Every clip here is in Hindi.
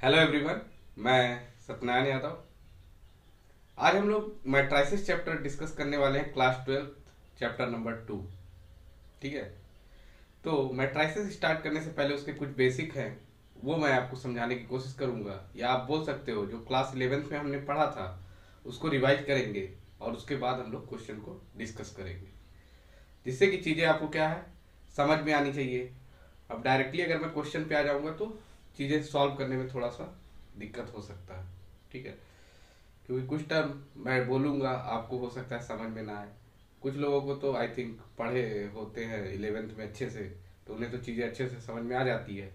Hello everyone. मैं सत्यनारायण यादव। आज हम लोग मैट्राइसिस चैप्टर डिस्कस करने वाले हैं, क्लास 12 चैप्टर नंबर 2। ठीक है, तो मैट्राइसिस स्टार्ट करने से पहले उसके कुछ बेसिक हैं, वो मैं आपको समझाने की कोशिश करूंगा, या आप बोल सकते हो जो क्लास 11th में हमने पढ़ा था उसको रिवाइज करेंगे और उसके बाद हम लोग क्वेश्चन को डिस्कस करेंगे, जिससे कि चीज़ें आपको क्या है समझ में आनी चाहिए। अब डायरेक्टली अगर मैं क्वेश्चन पे आ जाऊंगा तो चीज़ें सॉल्व करने में थोड़ा सा दिक्कत हो सकता है। ठीक है, क्योंकि कुछ टर्म मैं बोलूँगा आपको हो सकता है समझ में ना आए। कुछ लोगों को तो आई थिंक पढ़े होते हैं 11th में अच्छे से, तो उन्हें तो चीज़ें अच्छे से समझ में आ जाती है।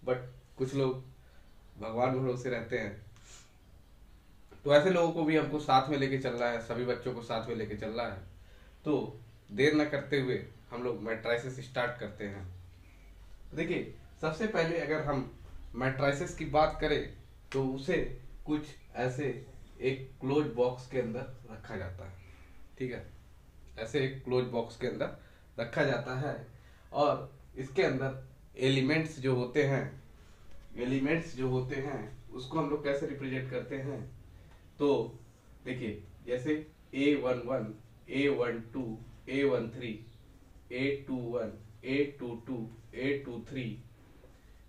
बट कुछ लोग भगवान भरोसे रहते हैं, तो ऐसे लोगों को भी हमको साथ में लेके चलना है, सभी बच्चों को साथ में लेके चलना है। तो देर न करते हुए हम लोग मैट्राइसिस स्टार्ट करते हैं। देखिए, सबसे पहले अगर हम मैट्राइसिस की बात करें तो उसे कुछ ऐसे एक क्लोज बॉक्स के अंदर रखा जाता है। ठीक है, ऐसे एक क्लोज बॉक्स के अंदर रखा जाता है और इसके अंदर एलिमेंट्स जो होते हैं उसको हम लोग कैसे रिप्रेजेंट करते हैं। तो देखिए, जैसे A11, A12, A13, A21, A22, A23,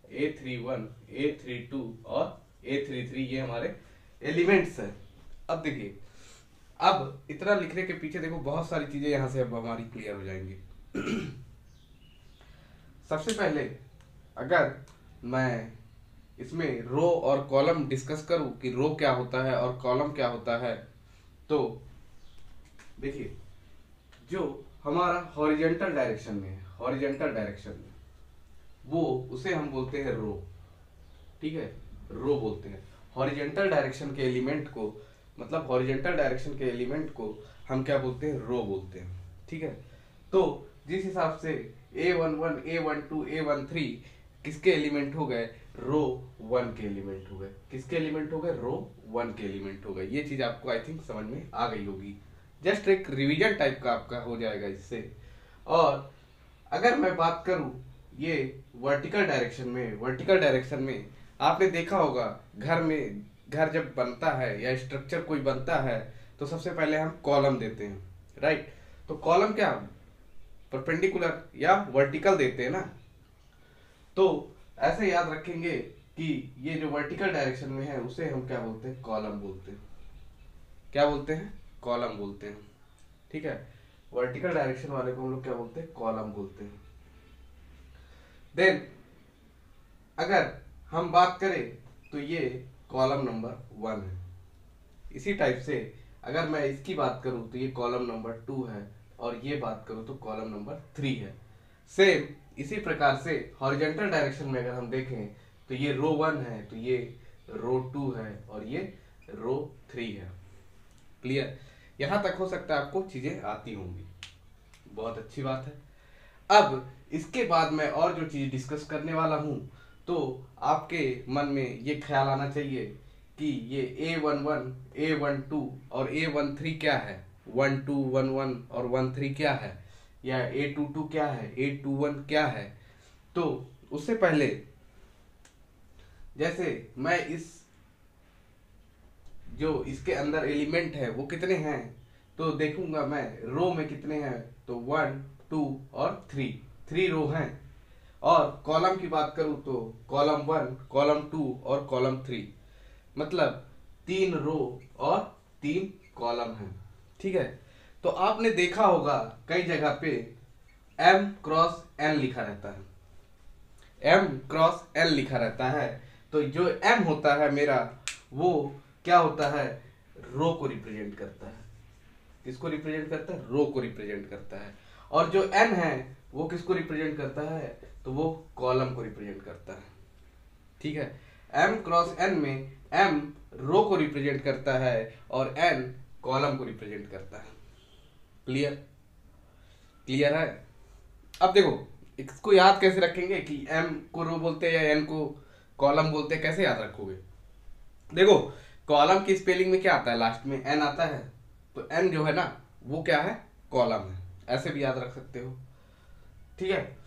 A31, A32 और A33, ये हमारे एलिमेंट्स हैं। अब देखिए, अब इतना लिखने के पीछे देखो बहुत सारी चीजें यहाँ से अब हमारी क्लियर हो जाएंगी। सबसे पहले अगर मैं इसमें रो और कॉलम डिस्कस करूं कि रो क्या होता है और कॉलम क्या होता है, तो देखिए, जो हमारा हॉरिजेंटल डायरेक्शन में है, हॉरिजेंटल डायरेक्शन में वो उसे हम बोलते हैं रो। ठीक है, रो बोलते हैं हॉरिजेंटल डायरेक्शन के एलिमेंट को, मतलब हॉरिजेंटल डायरेक्शन के एलिमेंट को हम क्या बोलते हैं, रो बोलते हैं। ठीक है, तो जिस हिसाब से A11, A12, A13 किसके एलिमेंट हो गए, रो 1 के एलिमेंट हो गए। किसके एलिमेंट हो गए, रो 1 के एलिमेंट हो गए। ये चीज आपको आई थिंक समझ में आ गई होगी। जस्ट एक रिवीजन टाइप का आपका हो जाएगा इससे। और अगर मैं बात करूं ये वर्टिकल डायरेक्शन में आपने देखा होगा, घर जब बनता है या स्ट्रक्चर कोई बनता है तो सबसे पहले हम कॉलम देते हैं, राइट। तो कॉलम क्या, परपेंडिकुलर या वर्टिकल देते हैं ना। तो ऐसे याद रखेंगे कि ये जो वर्टिकल डायरेक्शन में है उसे हम क्या बोलते हैं, कॉलम बोलते हैं। क्या बोलते हैं, कॉलम बोलते हैं। ठीक है, वर्टिकल डायरेक्शन वाले को हम लोग क्या बोलते हैं, कॉलम बोलते हैं। देन अगर हम बात करें तो ये कॉलम नंबर 1 है। इसी टाइप से अगर मैं इसकी बात करूं तो ये कॉलम नंबर 2 है, और ये बात करूं तो कॉलम नंबर 3 है। सेम इसी प्रकार से हॉरिजॉन्टल डायरेक्शन में अगर हम देखें तो ये रो 1 है, तो ये रो 2 है और ये रो 3 है। क्लियर, यहां तक हो सकता है आपको चीजें आती होंगी, बहुत अच्छी बात है। अब इसके बाद मैं और जो चीज डिस्कस करने वाला हूं, तो आपके मन में ये ख्याल आना चाहिए कि ये A11, A12 और A13 क्या है, 1211 और 13 क्या है, या A22 क्या है, A21 क्या है। तो उससे पहले जैसे मैं इस जो इसके अंदर एलिमेंट है वो कितने हैं, तो देखूंगा मैं रो में कितने हैं, तो 1, 2 और 3 रो हैं। और कॉलम की बात करूं तो कॉलम 1, कॉलम 2 और कॉलम 3, मतलब 3 रो और 3 कॉलम हैं। ठीक है, तो आपने देखा होगा कई जगह पे M×N लिखा रहता है, M×N लिखा रहता है। तो जो M होता है मेरा, वो क्या होता है, रो को रिप्रेजेंट करता है। किसको रिप्रेजेंट करता है, रो को रिप्रेजेंट करता है। और जो N है वो किसको रिप्रेजेंट करता है, तो वो कॉलम को रिप्रेजेंट करता है। ठीक है, M×N में M रो को रिप्रेजेंट करता है और N कॉलम को रिप्रेजेंट करता है। क्लियर, क्लियर है। अब देखो, इसको याद कैसे रखेंगे कि M को रो बोलते हैं या N को कॉलम बोलते हैं, कैसे याद रखोगे। देखो, कॉलम की स्पेलिंग में क्या आता है, लास्ट में N आता है, तो N जो है ना वो क्या है, कॉलम है। ऐसे भी याद रख सकते हो। ठीक है,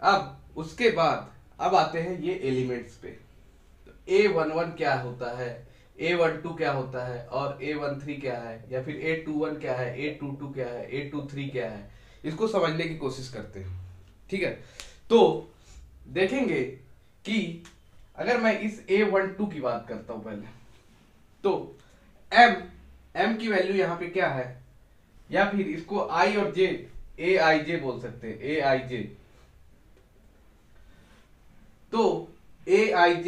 अब उसके बाद अब आते हैं ये एलिमेंट्स पे। तो A11 क्या होता है, A12 क्या होता है और A13 क्या है, या फिर A21 क्या है, A22 क्या है, A23 क्या है, इसको समझने की कोशिश करते हैं। ठीक है, तो देखेंगे कि अगर मैं इस A12 की बात करता हूं पहले, तो M की वैल्यू यहां पे क्या है, या फिर इसको I और J, AIJ बोल सकते हैं, AIJ। तो AIJ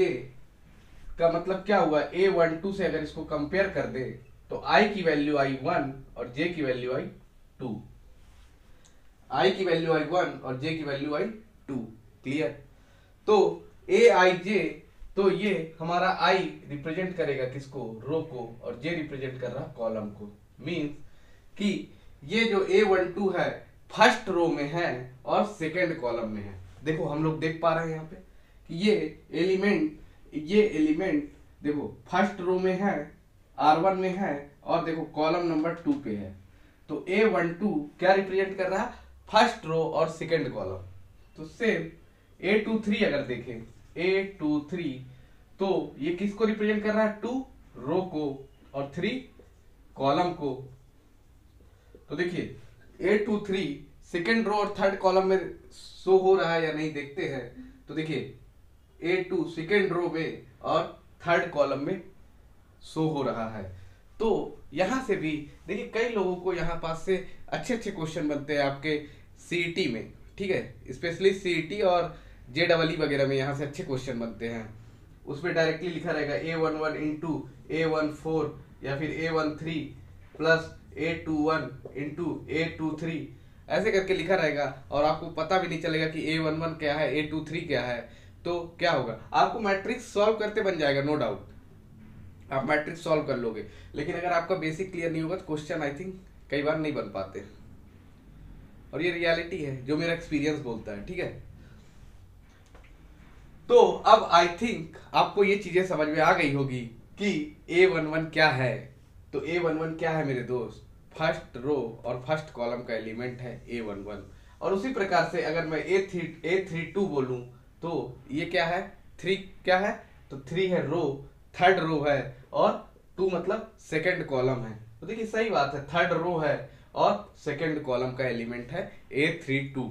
का मतलब क्या हुआ, A12 से अगर इसको कंपेयर कर दे तो I की वैल्यू I1 और J की वैल्यू I2, I की वैल्यू I1 और J की वैल्यू I2। क्लियर? तो AIJ, तो ये हमारा I रिप्रेजेंट करेगा किसको, रो को, और J रिप्रेजेंट कर रहा कॉलम को। मींस कि ये जो A12 है फर्स्ट रो में है और सेकेंड कॉलम में है। देखो हम लोग देख पा रहे हैं यहाँ पे कि ये एलिमेंट देखो फर्स्ट रो में है, R1 में है, और देखो कॉलम नंबर 2 पे है। तो A12 क्या रिप्रेजेंट कर रहा है, फर्स्ट रो और सेकेंड कॉलम। तो सेम A23 अगर देखें, A23 तो ये किसको रिप्रेजेंट कर रहा है, 2 रो को और 3 कॉलम को। तो देखिए A23 सेकेंड रो और थर्ड कॉलम में शो हो रहा है या नहीं देखते हैं। तो देखिए A2 सेकेंड रो में और थर्ड कॉलम में शो हो रहा है। तो यहां से भी देखिए कई लोगों को यहाँ पास से अच्छे अच्छे क्वेश्चन बनते हैं आपके सीईटी में। ठीक है, स्पेशली सीईटी और JEE वगैरह में यहाँ से अच्छे क्वेश्चन बनते हैं। उसमें डायरेक्टली लिखा रहेगा A11 इंटू A14 या फिर A13 plus A21 into A23, ऐसे करके लिखा रहेगा और आपको पता भी नहीं चलेगा कि A11 क्या है, A23 क्या है। तो क्या होगा, आपको मैट्रिक्स सॉल्व करते बन जाएगा, नो डाउट आप मैट्रिक्स सॉल्व कर लोगे, लेकिन अगर आपका बेसिक क्लियर नहीं होगा तो क्वेश्चन आई थिंक कई बार नहीं बन पाते। और ये रियलिटी है जो मेरा एक्सपीरियंस बोलता है। ठीक है, तो अब आई थिंक आपको ये चीजें समझ में आ गई होगी कि A11 क्या है। तो A11 क्या है मेरे दोस्त, फर्स्ट रो और फर्स्ट कॉलम का एलिमेंट है A11। और उसी प्रकार से अगर मैं A32 बोलूं तो ये क्या है, 3 क्या है, तो 3 है रो, थर्ड रो है, और 2 मतलब सेकंड कॉलम है। तो देखिए सही बात है, थर्ड रो है और सेकंड कॉलम का एलिमेंट है A32।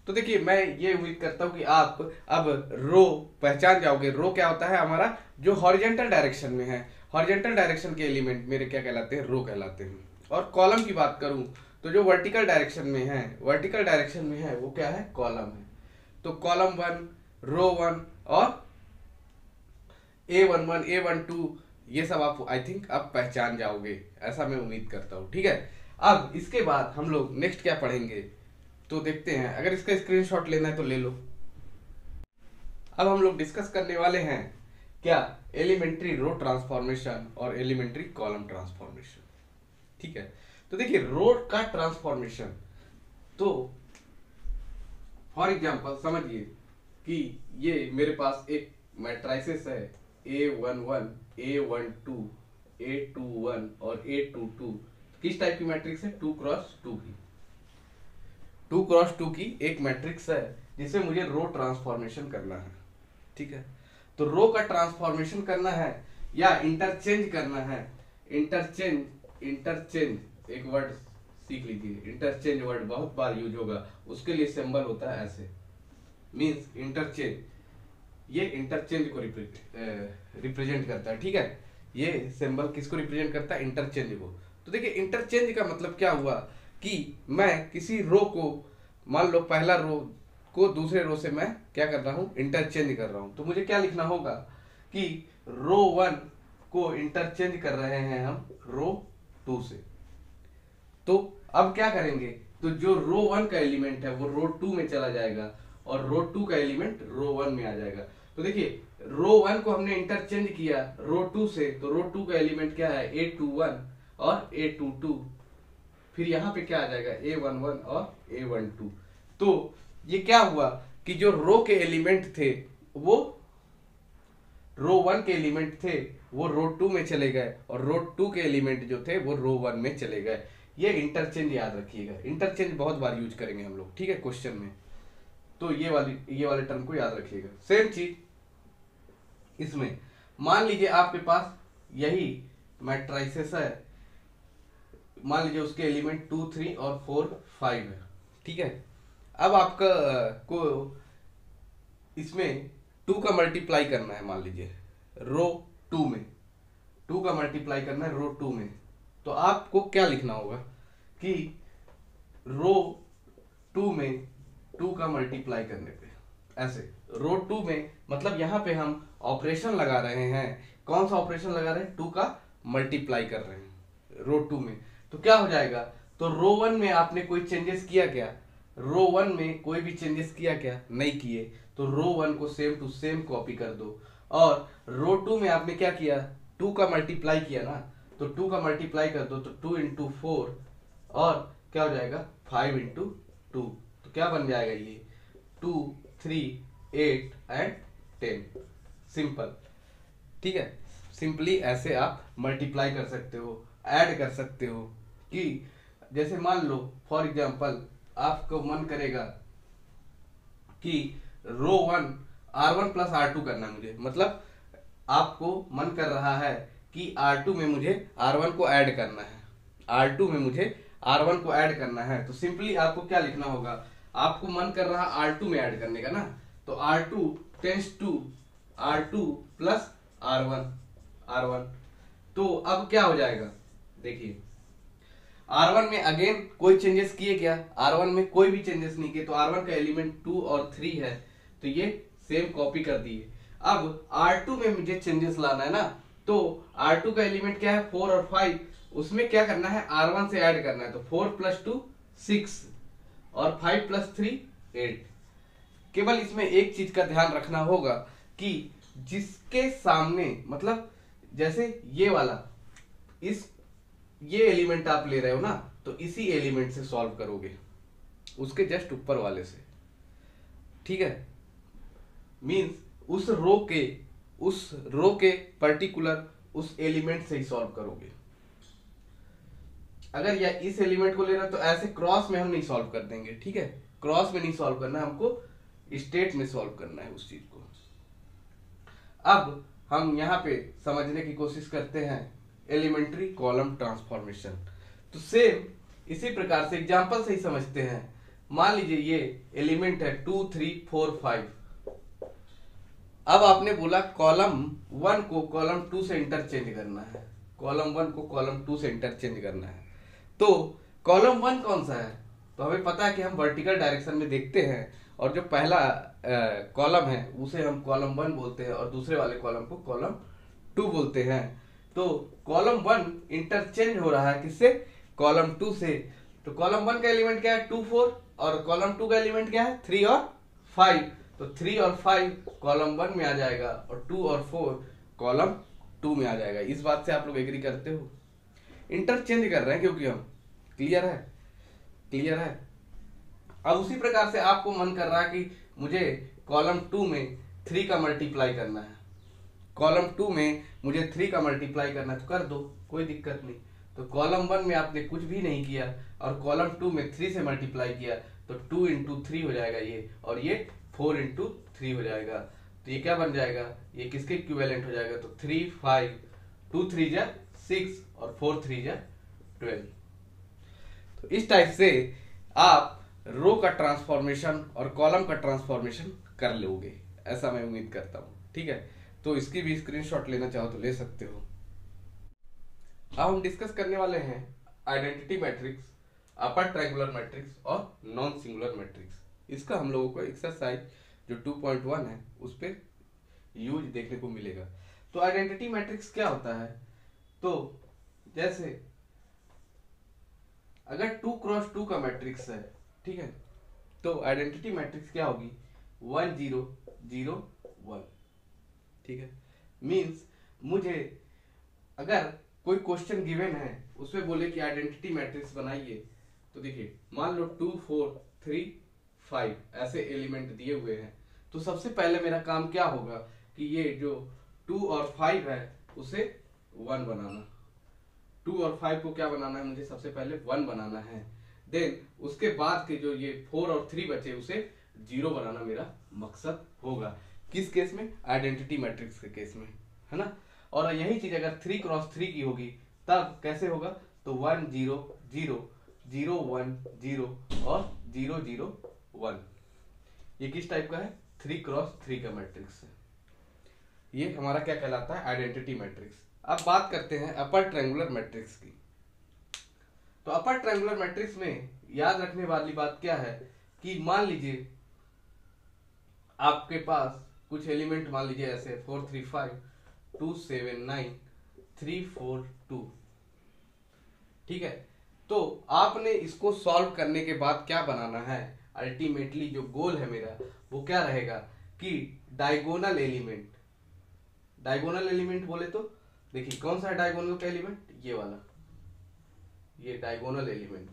तो देखिए मैं ये उम्मीद करता हूं कि आप अब रो पहचान जाओगे। रो क्या होता है हमारा, जो हॉरिजॉन्टल डायरेक्शन में है, हॉरिजॉन्टल डायरेक्शन के एलिमेंट मेरे क्या कहलाते हैं, रो कहलाते हैं। और कॉलम की बात करूं तो जो वर्टिकल डायरेक्शन में है, वर्टिकल डायरेक्शन में है वो क्या है, कॉलम है। तो कॉलम 1, रो 1 और A11 A12 ये सब आप आई थिंक आप पहचान जाओगे, ऐसा मैं उम्मीद करता हूँ। ठीक है, अब इसके बाद हम लोग नेक्स्ट क्या पढ़ेंगे तो देखते हैं। अगर इसका स्क्रीनशॉट लेना है तो ले लो। अब हम लोग डिस्कस करने वाले हैं क्या, एलिमेंट्री रो ट्रांसफॉर्मेशन और एलिमेंट्री कॉलम ट्रांसफॉर्मेशन। ठीक है, तो देखिए रो का ट्रांसफॉर्मेशन, तो फॉर एग्जांपल समझिए कि ये मेरे पास एक मैट्रिसेस है A11 A12 A21 और A22। किस टाइप की मैट्रिक्स है, 2x2 की, 2x2 की एक मैट्रिक्स है जिसे मुझे रो ट्रांसफॉर्मेशन करना है। ठीक है, तो रो का ट्रांसफॉर्मेशन करना है या इंटरचेंज करना है, इंटरचेंज एक वर्ड सीख लीजिए, इंटरचेंज वर्ड बहुत बार यूज होगा, उसके लिए सिंबल होता है ऐसे, मींस इंटरचेंज। ये इंटरचेंज को रिप्रेजेंट करता है। ठीक है, ये सिंबल किसको रिप्रेजेंट करता है, इंटरचेंज को। तो देखिए इंटरचेंज का मतलब क्या हुआ कि मैं किसी रो को, मान लो पहला रो को दूसरे रो से मैं क्या कर रहा हूं, इंटरचेंज कर रहा हूं। तो मुझे क्या लिखना होगा कि रो 1 को इंटरचेंज कर रहे हैं हम रो 2 से। तो अब क्या करेंगे, तो जो रो 1 का एलिमेंट है वो रो 2 में चला जाएगा और रो 2 का एलिमेंट रो 1 में आ जाएगा। तो देखिए रो 1 को हमने इंटरचेंज किया रो 2 से, तो रो 2 का एलिमेंट क्या है, A21 और A22। फिर यहाँ पे क्या आ जाएगा, A11 और A12। तो ये क्या हुआ कि जो रो के एलिमेंट थे वो रो 1 के एलिमेंट थे वो रो 2 में चले गए और रो 2 के एलिमेंट जो थे वो रो 1 में चले गए। ये इंटरचेंज याद रखिएगा, इंटरचेंज बहुत बार यूज करेंगे हम लोग। ठीक है, क्वेश्चन में, तो ये वाले टर्म को याद रखिएगा। सेम चीज इसमें मान लीजिए आपके पास यही मैट्रिसेस है, मान लीजिए उसके एलिमेंट 2, 3 और 4, 5 है, ठीक है। अब आपका को इसमें 2 का मल्टीप्लाई करना है, मान लीजिए रो 2 में 2 का मल्टीप्लाई करना है रो 2 में, तो आपको क्या लिखना होगा कि रो 2 में 2 का मल्टीप्लाई करने पे, ऐसे रो 2 में मतलब यहां पे हम ऑपरेशन लगा रहे हैं। कौन सा ऑपरेशन लगा रहे हैं? 2 का मल्टीप्लाई कर रहे हैं रो 2 में, तो क्या हो जाएगा? तो रो 1 में आपने कोई चेंजेस किया क्या? रो 1 में कोई भी चेंजेस किया क्या? नहीं किए, तो रो 1 को सेम टू सेम कॉपी कर दो। और रो 2 में आपने क्या किया? 2 का मल्टीप्लाई किया ना, तो 2 का मल्टीप्लाई कर दो, तो 2 इंटू 4 और क्या हो जाएगा? 5 इंटू 2, तो क्या बन जाएगा ये? 2, 3, 8 एंड 10। सिंपल, ठीक है। सिंपली ऐसे आप मल्टीप्लाई कर सकते हो, ऐड कर सकते हो। कि जैसे मान लो फॉर एग्जांपल आपको मन करेगा कि रो 1 R1 प्लस R2 करना है मुझे, मतलब आपको मन कर रहा है कि R2 में मुझे R1 को ऐड करना है, R2 में मुझे R1 को ऐड करना है, तो सिंपली आपको क्या लिखना होगा? आपको मन कर रहा R2 में ऐड करने का ना, तो R2 tense to R2 plus R1, तो अब क्या हो जाएगा? देखिए R1 में अगेन कोई चेंजेस किए क्या? R1 में कोई भी चेंजेस नहीं किए, तो R1 का एलिमेंट 2 और 3 है, तो ये सेम कॉपी कर दिए। अब R2 में मुझे चेंजेस लाना है ना, तो R2 का एलिमेंट क्या है? 4 और 5, उसमें क्या करना है? R1 से ऐड करना है, तो 4 प्लस 2 6 और 5 प्लस 3 8। केवल इसमें एक चीज का ध्यान रखना होगा कि जिसके सामने, मतलब जैसे ये वाला, ये एलिमेंट आप ले रहे हो ना, तो इसी एलिमेंट से सॉल्व करोगे, उसके जस्ट ऊपर वाले से, ठीक है। मींस उस रो के पर्टिकुलर उस एलिमेंट से ही सॉल्व करोगे। अगर या इस एलिमेंट को ले रहा तो ऐसे क्रॉस में हम नहीं सॉल्व कर देंगे, ठीक है। क्रॉस में नहीं सॉल्व करना, हमको स्टेट में सॉल्व करना है उस चीज को। अब हम यहाँ पे समझने की कोशिश करते हैं एलिमेंट्री कॉलम ट्रांसफॉर्मेशन। तो सेम इसी प्रकार से एग्जांपल से ही समझते हैं। मान लीजिए ये एलिमेंट है 2, 3, 4, 5। अब आपने बोला कॉलम 1 को कॉलम 2 से इंटरचेंज करना है, कॉलम 1 को कॉलम 2 से इंटरचेंज करना है। तो कॉलम 1 कौन सा है? तो हमें पता है कि हम वर्टिकल डायरेक्शन में देखते हैं, और जो पहला कॉलम है उसे हम कॉलम 1 बोलते हैं और दूसरे वाले कॉलम को कॉलम 2 बोलते हैं। तो कॉलम 1 इंटरचेंज हो रहा है किससे? कॉलम 2 से। तो कॉलम 1 का एलिमेंट क्या है? 2, 4, और कॉलम 2 का एलिमेंट क्या है? 3 और 5। तो 3 और 5 कॉलम 1 में आ जाएगा और 2 और 4 कॉलम 2 में आ जाएगा। इस बात से आप लोग एग्री करते हो? इंटरचेंज कर रहे हैं क्योंकि हम, क्लियर है? क्लियर है। अब उसी प्रकार से आपको मन कर रहा है कि मुझे कॉलम 2 में 3 का मल्टीप्लाई करना है, कॉलम 2 में मुझे 3 का मल्टीप्लाई करना है, तो कर दो, कोई दिक्कत नहीं। तो कॉलम 1 में आपने कुछ भी नहीं किया और कॉलम 2 में 3 से मल्टीप्लाई किया, तो 2 इंटू 3 हो जाएगा ये, और ये 4 इंटू 3 हो जाएगा। तो ये क्या बन जाएगा? ये किसके इक्विवेलेंट हो जाएगा? तो 3, 5, 2 3 जा 6 और 4 3 जा 12। तो इस टाइप से आप रो का ट्रांसफॉर्मेशन और कॉलम का ट्रांसफॉर्मेशन कर लोगे, ऐसा मैं उम्मीद करता हूं, ठीक है। तो इसकी भी स्क्रीनशॉट लेना चाहो तो ले सकते हो। अब हम डिस्कस करने वाले हैं identity matrix, upper triangular matrix और नॉन सिंगुलर मैट्रिक्स। इसका हम लोगों को एक्सरसाइज जो 2.1 है उस पर यूज देखने को मिलेगा। तो आइडेंटिटी मैट्रिक्स क्या होता है? तो जैसे अगर 2 क्रॉस 2 का मैट्रिक्स है, ठीक है, तो आइडेंटिटी मैट्रिक्स क्या होगी? 1 0 0 1, ठीक है। मींस मुझे अगर कोई क्वेश्चन गिवन है उसमें बोले कि आइडेंटिटी मैट्रिक्स बनाइए, तो देखिए मान लो 2 4 3 5 ऐसे एलिमेंट दिए हुए हैं, तो सबसे पहले मेरा काम क्या होगा कि ये जो 2 और 5 है उसे 1 बनाना। 2 और 5 को क्या बनाना है? मुझे सबसे पहले 1 बनाना है। देन उसके बाद के जो ये 4 और 3 बचे उसे 0 बनाना मेरा मकसद होगा। किस केस में? आइडेंटिटी मैट्रिक्स के केस में, है ना। और यही चीज अगर 3x3 की होगी तब कैसे होगा? तो 1 0 0 0 1 0 और 0 0 1। ये किस टाइप का है? 3x3 का मैट्रिक्स है। ये हमारा क्या कहलाता है? Identity matrix. अब बात करते हैं अपर ट्रायंगुलर मैट्रिक्स की। तो अपर ट्रायंगुलर मैट्रिक्स में याद रखने वाली बात क्या है कि मान लीजिए आपके पास कुछ एलिमेंट, मान लीजिए ऐसे 4 3 5 2 7 9 3 4 2, ठीक है। तो आपने इसको सॉल्व करने के बाद क्या बनाना है? अल्टीमेटली जो गोल है मेरा वो क्या रहेगा कि डायगोनल एलिमेंट। डायगोनल एलिमेंट बोले तो देखिए कौन सा है डायगोनल का एलिमेंट? ये वाला, ये डायगोनल एलिमेंट,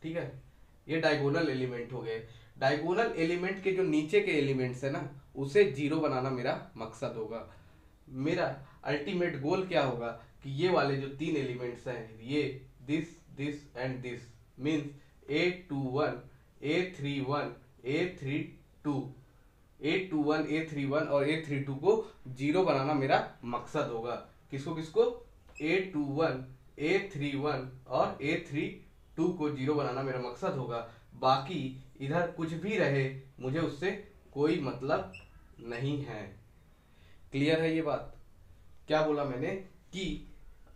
ठीक है। ये डायगोनल एलिमेंट हो गए। डायगोनल एलिमेंट के जो नीचे के एलिमेंट्स है ना, उसे जीरो बनाना मेरा मकसद होगा। मेरा अल्टीमेट गोल क्या होगा कि ये वाले जो तीन एलिमेंट्स हैं, ये this this and this, means A21 A31 A32, A21 A31 और A32 को जीरो बनाना मेरा मकसद होगा। किसको किसको? A21 A31 और A32 को जीरो बनाना मेरा मकसद होगा। बाकी इधर कुछ भी रहे मुझे उससे कोई मतलब नहीं है। क्लियर है ये बात? क्या बोला मैंने कि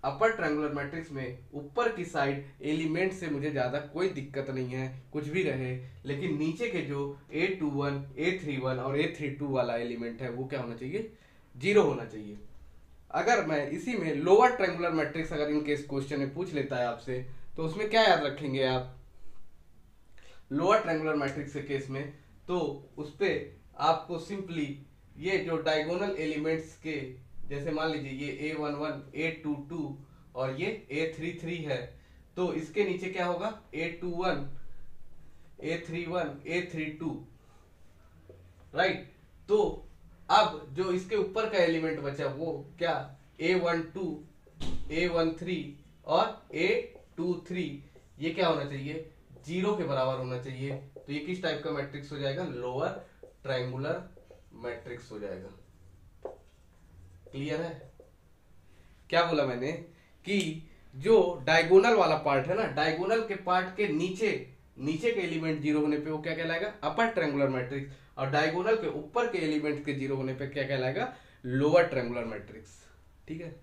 अपर ट्रायंगुलर मैट्रिक्स में ऊपर की साइड एलिमेंट से मुझे ज्यादा कोई दिक्कत नहीं है, कुछ भी रहे, लेकिन नीचे के जो A21 A31 और A32 वाला एलिमेंट है वो क्या होना चाहिए? जीरो होना चाहिए। अगर मैं इसी में लोअर ट्रायंगुलर मैट्रिक्स अगर इन केस क्वेश्चन में पूछ लेता है आपसे, तो उसमें क्या याद रखेंगे आप? लोअर ट्रायंगुलर मैट्रिक्स के केस में तो उस पे आपको सिंपली ये जो डायगोनल एलिमेंट्स के, जैसे मान लीजिए ये A11 A22 और ये A33 है, तो इसके नीचे क्या होगा? A21 A31 A32, right. तो अब जो इसके ऊपर का एलिमेंट बचा वो क्या? A12 A13 और A23, ये क्या होना चाहिए? जीरो के बराबर होना चाहिए। तो ये किस टाइप का मैट्रिक्स हो जाएगा? लोअर ट्रायंगुलर मैट्रिक्स हो जाएगा। क्लियर है? क्या बोला मैंने कि जो डायगोनल वाला पार्ट है ना, डायगोनल के पार्ट के नीचे के एलिमेंट जीरो होने पे वो क्या कहलाएगा? अपर ट्रायंगुलर मैट्रिक्स। और डायगोनल के ऊपर के एलिमेंट के जीरो होने पे क्या कहलाएगा? Lower triangular matrix. ठीक है,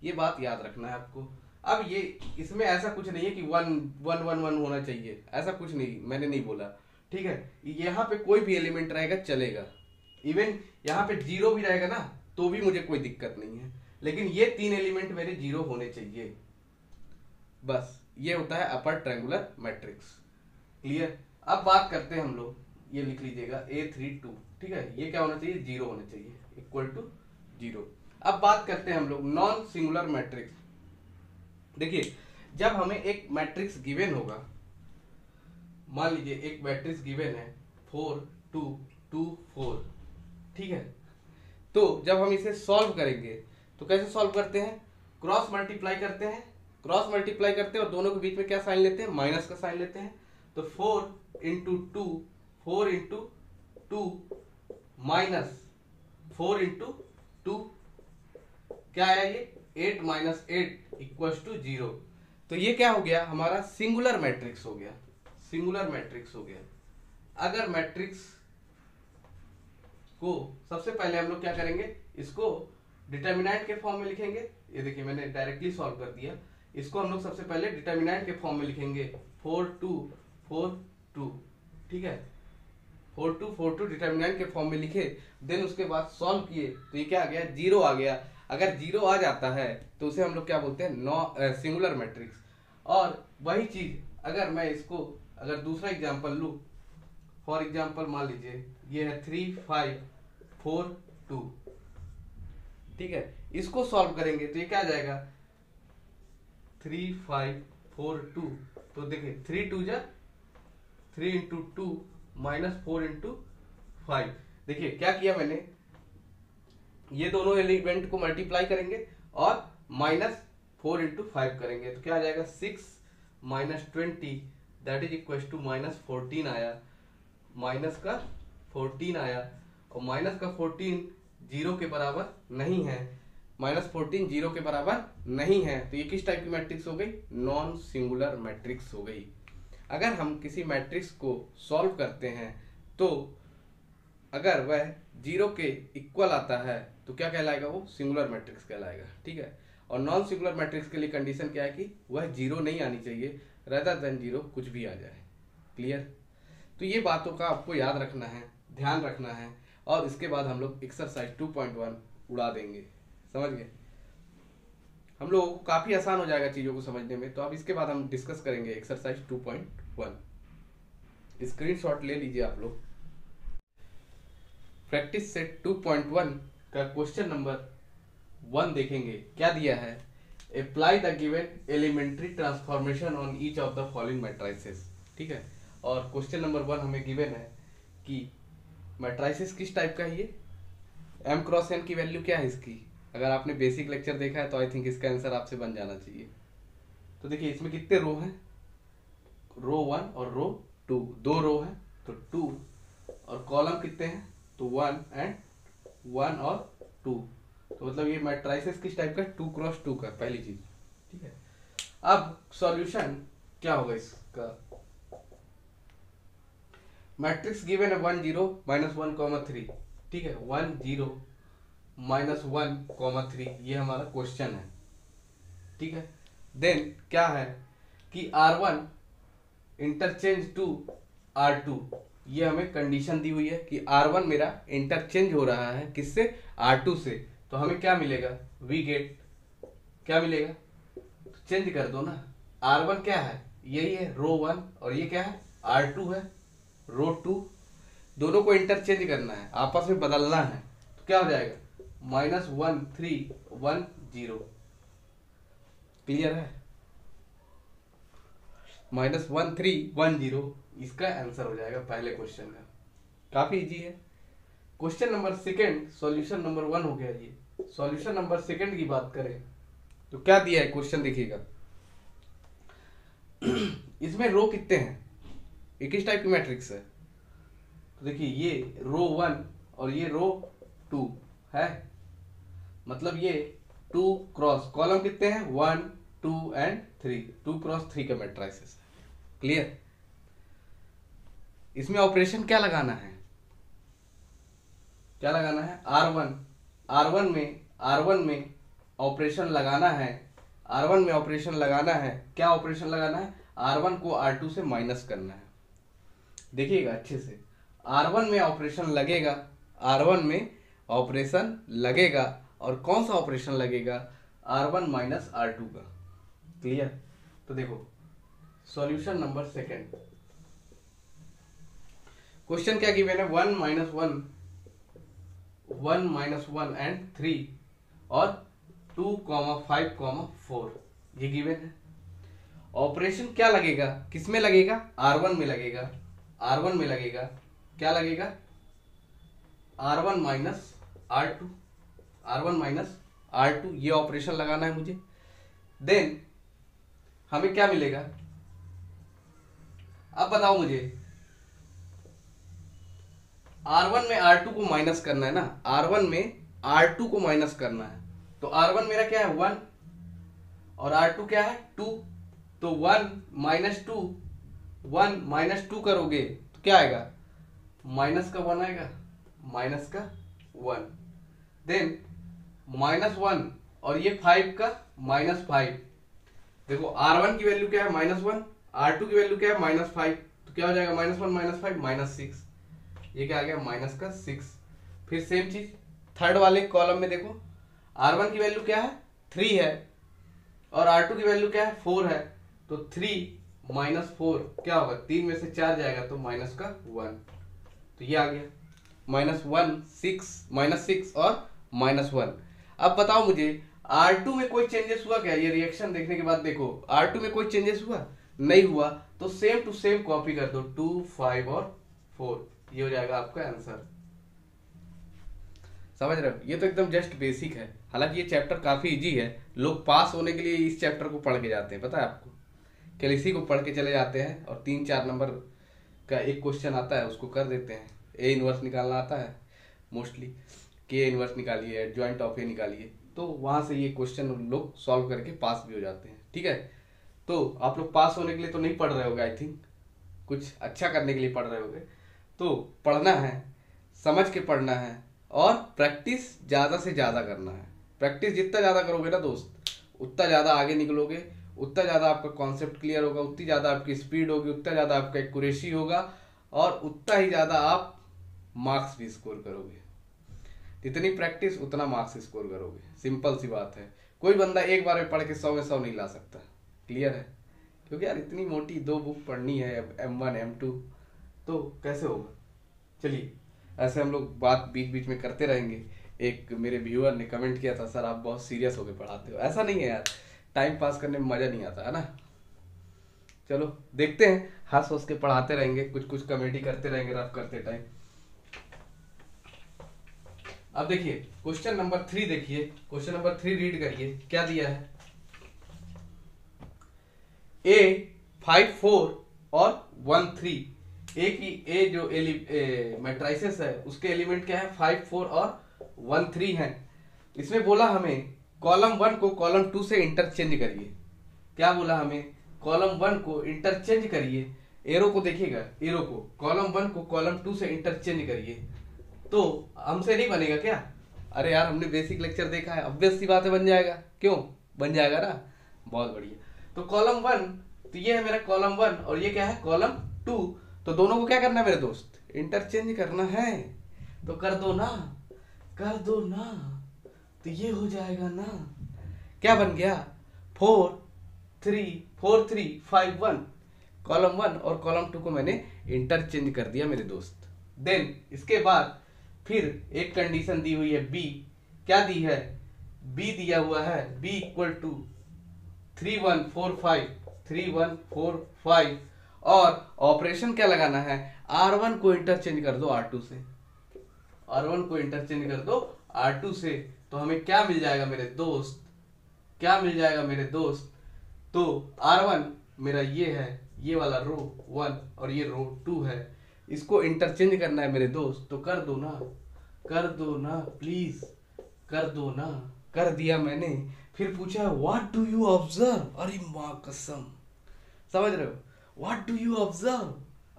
ये बात याद रखना है आपको। अब ये इसमें ऐसा कुछ नहीं है कि 1 1 1 1 होना चाहिए, ऐसा कुछ नहीं, मैंने नहीं बोला। ठीक है, यहाँ पे कोई भी एलिमेंट रहेगा चलेगा, इवन यहाँ पे जीरो भी रहेगा ना तो भी मुझे कोई दिक्कत नहीं है, लेकिन ये तीन एलिमेंट मेरे जीरो होने चाहिए। बस ये होता है अपर ट्रायंगुलर मैट्रिक्स। क्लियर? अब बात करते हैं हम लोग, ये लिख लीजिएगा A32, ठीक है, ये क्या होना चाहिए? जीरो होना चाहिए, इक्वल टू जीरो। अब बात करते हैं हम लोग नॉन सिंगुलर मैट्रिक्स। देखिए, जब हमें एक मैट्रिक्स गिवन होगा, मान लीजिए एक मैट्रिक्स गिवन है 4 2 2 4, ठीक है, तो जब हम इसे सॉल्व करेंगे तो कैसे सॉल्व करते हैं? क्रॉस मल्टीप्लाई करते हैं, क्रॉस मल्टीप्लाई करते हैं और दोनों के बीच में क्या साइन लेते हैं? माइनस का साइन लेते हैं। तो 4 इंटू 2 4 इंटू 2 माइनस 4 इंटू 2, क्या आया ये? 8 माइनस 8 इक्वल्स टू 0। तो ये क्या हो गया? हमारा सिंगुलर मैट्रिक्स हो गया, सिंगुलर मैट्रिक्स हो गया। अगर मैट्रिक्स को सबसे पहले हम लोग क्या करेंगे? इसको डिटर्मिनेंट के फॉर्म में लिखेंगे। ये देखिए मैंने डायरेक्टली सॉल्व कर दिया। इसको हम लोग सबसे पहले डिटर्मिनेंट के फॉर्म में लिखेंगे 4 2 4 2, ठीक है, 4 2 4 2 डिटर्मिनेंट के फॉर्म में लिखे, देन उसके बाद सॉल्व किए तो ये क्या आ गया? जीरो आ गया। अगर जीरो आ जाता है तो उसे हम लोग क्या बोलते हैं? Singular matrix. और वही चीज अगर मैं इसको अगर दूसरा एग्जांपल लूं, फॉर एग्जांपल मान लीजिए ये है 3 5 4 2, ठीक है, इसको सॉल्व करेंगे तो ये क्या आ जाएगा? 3 5 4 2, तो देखिए 3 2 जा 3 इंटू 2 माइनस 4 इंटू 5। देखिए क्या किया मैंने, ये दोनों एलिमेंट को मल्टीप्लाई करेंगे और माइनस 4 इंटू 5 करेंगे तो क्या आ जाएगा? 6 minus 20 that is equal to minus 14 आया, माइनस का 14 आया। और माइनस का 14 जीरो के बराबर नहीं है, -14 जीरो के बराबर नहीं है, तो ये किस टाइप की मैट्रिक्स हो गई? नॉन सिंगुलर मैट्रिक्स हो गई। अगर हम किसी मैट्रिक्स को सॉल्व करते हैं तो अगर वह जीरो के इक्वल आता है तो क्या कहलाएगा? वो सिंगुलर मैट्रिक्स कहलाएगा। ठीक है, और नॉन सिंगुलर मैट्रिक्स के लिए कंडीशन क्या है कि वह जीरो नहीं आनी चाहिए, रेदर देन जीरो कुछ भी आ जाए। क्लियर? तो ये बातों का आपको याद रखना है, ध्यान रखना है, और इसके बाद हम लोग एक्सरसाइज 2.1 उड़ा देंगे। समझ गए? हम लोगों को काफी आसान हो जाएगा चीजों को समझने में। तो अब इसके बाद हम डिस्कस करेंगे एक्सरसाइज 2.1। स्क्रीनशॉट ले लीजिए आप लोग। प्रैक्टिस सेट 2.1 का क्वेश्चन नंबर 1 देखेंगे। क्या दिया है? Apply the given elementary transformation on each of the following matrices. ठीक है, और क्वेश्चन नंबर 1 हमें गिवन है कि मैट्रिसेस किस टाइप का है। ये m क्रॉस n की वैल्यू क्या है इसकी? अगर आपने बेसिक लेक्चर देखा है तो आई थिंक इसका आंसर आपसे बन जाना चाहिए। तो देखिए इसमें कितने रो हैं? रो 1 और रो 2, 2 रो हैं तो 2, और कॉलम कितने हैं? तो 1 एंड 1 और 2। तो मतलब ये मैट्रिसेस किस टाइप का? 2 क्रॉस 2 का, पहली चीज। ठीक है, अब सॉल्यूशन क्या होगा इसका? मैट्रिक्स गिवन है 1 0 -1, 3। ठीक है, 1 0 -1, 3 ये हमारा क्वेश्चन है। ठीक है, देन क्या है कि R1 इंटरचेंज टू R2, ये हमें कंडीशन दी हुई है कि R1 मेरा इंटरचेंज हो रहा है किससे? R2 से। तो हमें क्या मिलेगा? वी गेट, क्या मिलेगा? तो चेंज कर दो ना। R1 क्या है? यही है रो 1, और ये क्या है? R2 है रो 2। दोनों को इंटरचेंज करना है, आपस में बदलना है। तो क्या हो जाएगा? -1 3 1 0। क्लियर है? -1 3 1 0 इसका आंसर हो जाएगा पहले क्वेश्चन का। काफी इजी है। क्वेश्चन नंबर 2, सॉल्यूशन नंबर 1 हो गया। ये सॉल्यूशन नंबर 2 की बात करें तो क्या दिया है क्वेश्चन देखिएगा। इसमें रो कितने हैं? एक किस टाइप की मैट्रिक्स है? तो देखिए ये रो 1 और ये रो 2 है, मतलब ये 2 क्रॉस, कॉलम कितने हैं? 1 2 एंड 3, 2 क्रॉस 3 का मैट्रिसेस है। क्लियर? इसमें ऑपरेशन क्या लगाना है? क्या लगाना है? R1 में ऑपरेशन लगाना है। R1 में ऑपरेशन लगाना है। क्या ऑपरेशन लगाना है? R1 को R2 से माइनस करना है। देखिएगा अच्छे से, R1 में ऑपरेशन लगेगा, R1 में ऑपरेशन लगेगा, और कौन सा ऑपरेशन लगेगा? R1 माइनस R2 का। क्लियर? तो देखो सॉल्यूशन नंबर 2, क्वेश्चन क्या गिवन है? 1 -1 एंड 3 और 2, 5, 4 ये गिवन है। ऑपरेशन क्या लगेगा? किसमें लगेगा? R1 में लगेगा। R1 में लगेगा, क्या लगेगा? R1 minus R2, R1 minus R2 ये ऑपरेशन लगाना है मुझे। देन हमें क्या मिलेगा? अब बताओ मुझे, R1 में R2 को माइनस करना है ना, R1 में R2 को माइनस करना है। तो R1 मेरा क्या है? 1, और R2 क्या है? 2। तो 1 - 2 करोगे तो क्या आएगा? माइनस का 1 आएगा, माइनस का 1। देन -1 और ये 5 का -5। देखो R1 की वैल्यू क्या है? -1, R2 की वैल्यू क्या है? -5। तो क्या हो जाएगा? -1 - 5 -6। ये क्या आ गया? -6। फिर सेम चीज थर्ड वाले कॉलम में देखो, R1 की वैल्यू क्या है? 3 है, और R2 की वैल्यू क्या है? 4 है। तो 3 - 4 क्या होगा? 3 में से 4 जाएगा तो माइनस का 1। तो ये आ गया -1 6 और -1। अब बताओ मुझे R2 में कोई चेंजेस हुआ क्या? ये रिएक्शन देखने के बाद देखो, R2 में कोई चेंजेस हुआ? नहीं हुआ। तो सेम टू सेम कॉपी कर दो, 2 5 और 4, ये हो जाएगा आपका आंसर। समझ रहे हो? ये तो एकदम जस्ट बेसिक है। हालांकि ये चैप्टर काफी इजी है, लोग पास होने के लिए इस चैप्टर को पढ़ के जाते हैं, पता है आपको? केवल इसी को पढ़ के चले जाते हैं और 3-4 नंबर का एक क्वेश्चन आता है उसको कर देते हैं, A इनवर्स निकालना आता है, मोस्टली, के इनवर्स निकालिए, एडजॉइंट ऑफ ए निकालिए, तो वहाँ से ये क्वेश्चन लोग सॉल्व करके पास भी हो जाते हैं। ठीक है, तो आप लोग पास होने के लिए तो नहीं पढ़ रहे होगे, आई थिंक कुछ अच्छा करने के लिए पढ़ रहे होगे। तो पढ़ना है, समझ के पढ़ना है, और प्रैक्टिस ज़्यादा से ज़्यादा करना है। प्रैक्टिस जितना ज़्यादा करोगे ना दोस्त, उतना ज़्यादा आगे निकलोगे, उतना ज़्यादा आपका कॉन्सेप्ट क्लियर होगा, उतनी ज़्यादा आपकी स्पीड होगी, उतना ज़्यादा आपका एक्यूरेसी होगा, और उतना ही ज़्यादा आप मार्क्स भी स्कोर करोगे। जितनी प्रैक्टिस उतना मार्क्स स्कोर करोगे, सिंपल सी बात है। कोई बंदा एक बार में पढ़ के 100 में 100 नहीं ला सकता, क्लियर है? क्योंकि यार इतनी मोटी 2 बुक पढ़नी है, M1 M2, तो कैसे होगा। चलिए, ऐसे हम लोग बात बीच बीच में करते रहेंगे। एक मेरे व्यूअर ने कमेंट किया था, सर आप बहुत सीरियस होकर पढ़ाते हो। ऐसा नहीं है यार, टाइम पास करने में मज़ा नहीं आता है ना। चलो देखते हैं, हंस हंस के पढ़ाते रहेंगे, कुछ कुछ कॉमेडी करते रहेंगे रफ करते टाइम। अब देखिए क्वेश्चन नंबर 3, देखिए क्वेश्चन नंबर 3 रीड करिए, क्या दिया है। ए 5 4 और 1 3, ए की ए जो मैट्रिसेस है उसके एलिमेंट क्या है, 5 4 और 1 3 है। इसमें बोला हमें कॉलम 1 को कॉलम 2 से इंटरचेंज करिए। क्या बोला हमें, कॉलम 1 को इंटरचेंज करिए, एरो को देखिएगा, एरो को, कॉलम 1 को कॉलम 2 से इंटरचेंज करिए। तो हमसे नहीं बनेगा क्या? अरे यार हमने बेसिक लेक्चर देखा है, ऑब्वियस सी बात है बन जाएगा, क्यों बन जाएगा ना, बहुत बढ़िया। तो कॉलम 1, तो ये है मेरा कॉलम 1 और ये क्या है कॉलम 2, तो दोनों को क्या करना है मेरे दोस्त, इंटरचेंज करना है। तो कर दो ना, कर दो ना, तो ये हो जाएगा ना, क्या बन गया 4 3 5 1, कॉलम 1 और कॉलम 2 को मैंने इंटरचेंज कर दिया मेरे दोस्त। देन इसके बाद फिर एक कंडीशन दी हुई है बी, क्या दी है, बी दिया हुआ है बी इक्वल टू 3 1 4 5 3 1 4 5, और ऑपरेशन क्या लगाना है, R1 को इंटरचेंज कर दो R2 से, R1 को इंटरचेंज कर दो R2 से, तो हमें क्या मिल जाएगा मेरे दोस्त, क्या मिल जाएगा मेरे दोस्त, तो R1 मेरा ये है, ये वाला रो 1 और ये रो 2 है, इसको इंटरचेंज करना है मेरे दोस्त। तो कर दो ना, कर दो ना प्लीज, कर दो ना, कर दिया मैंने। फिर पूछा है व्हाट डू यू ऑब्जर्व, अरे माँ कसम, समझ रहे हो, व्हाट डू यू ऑब्जर्व,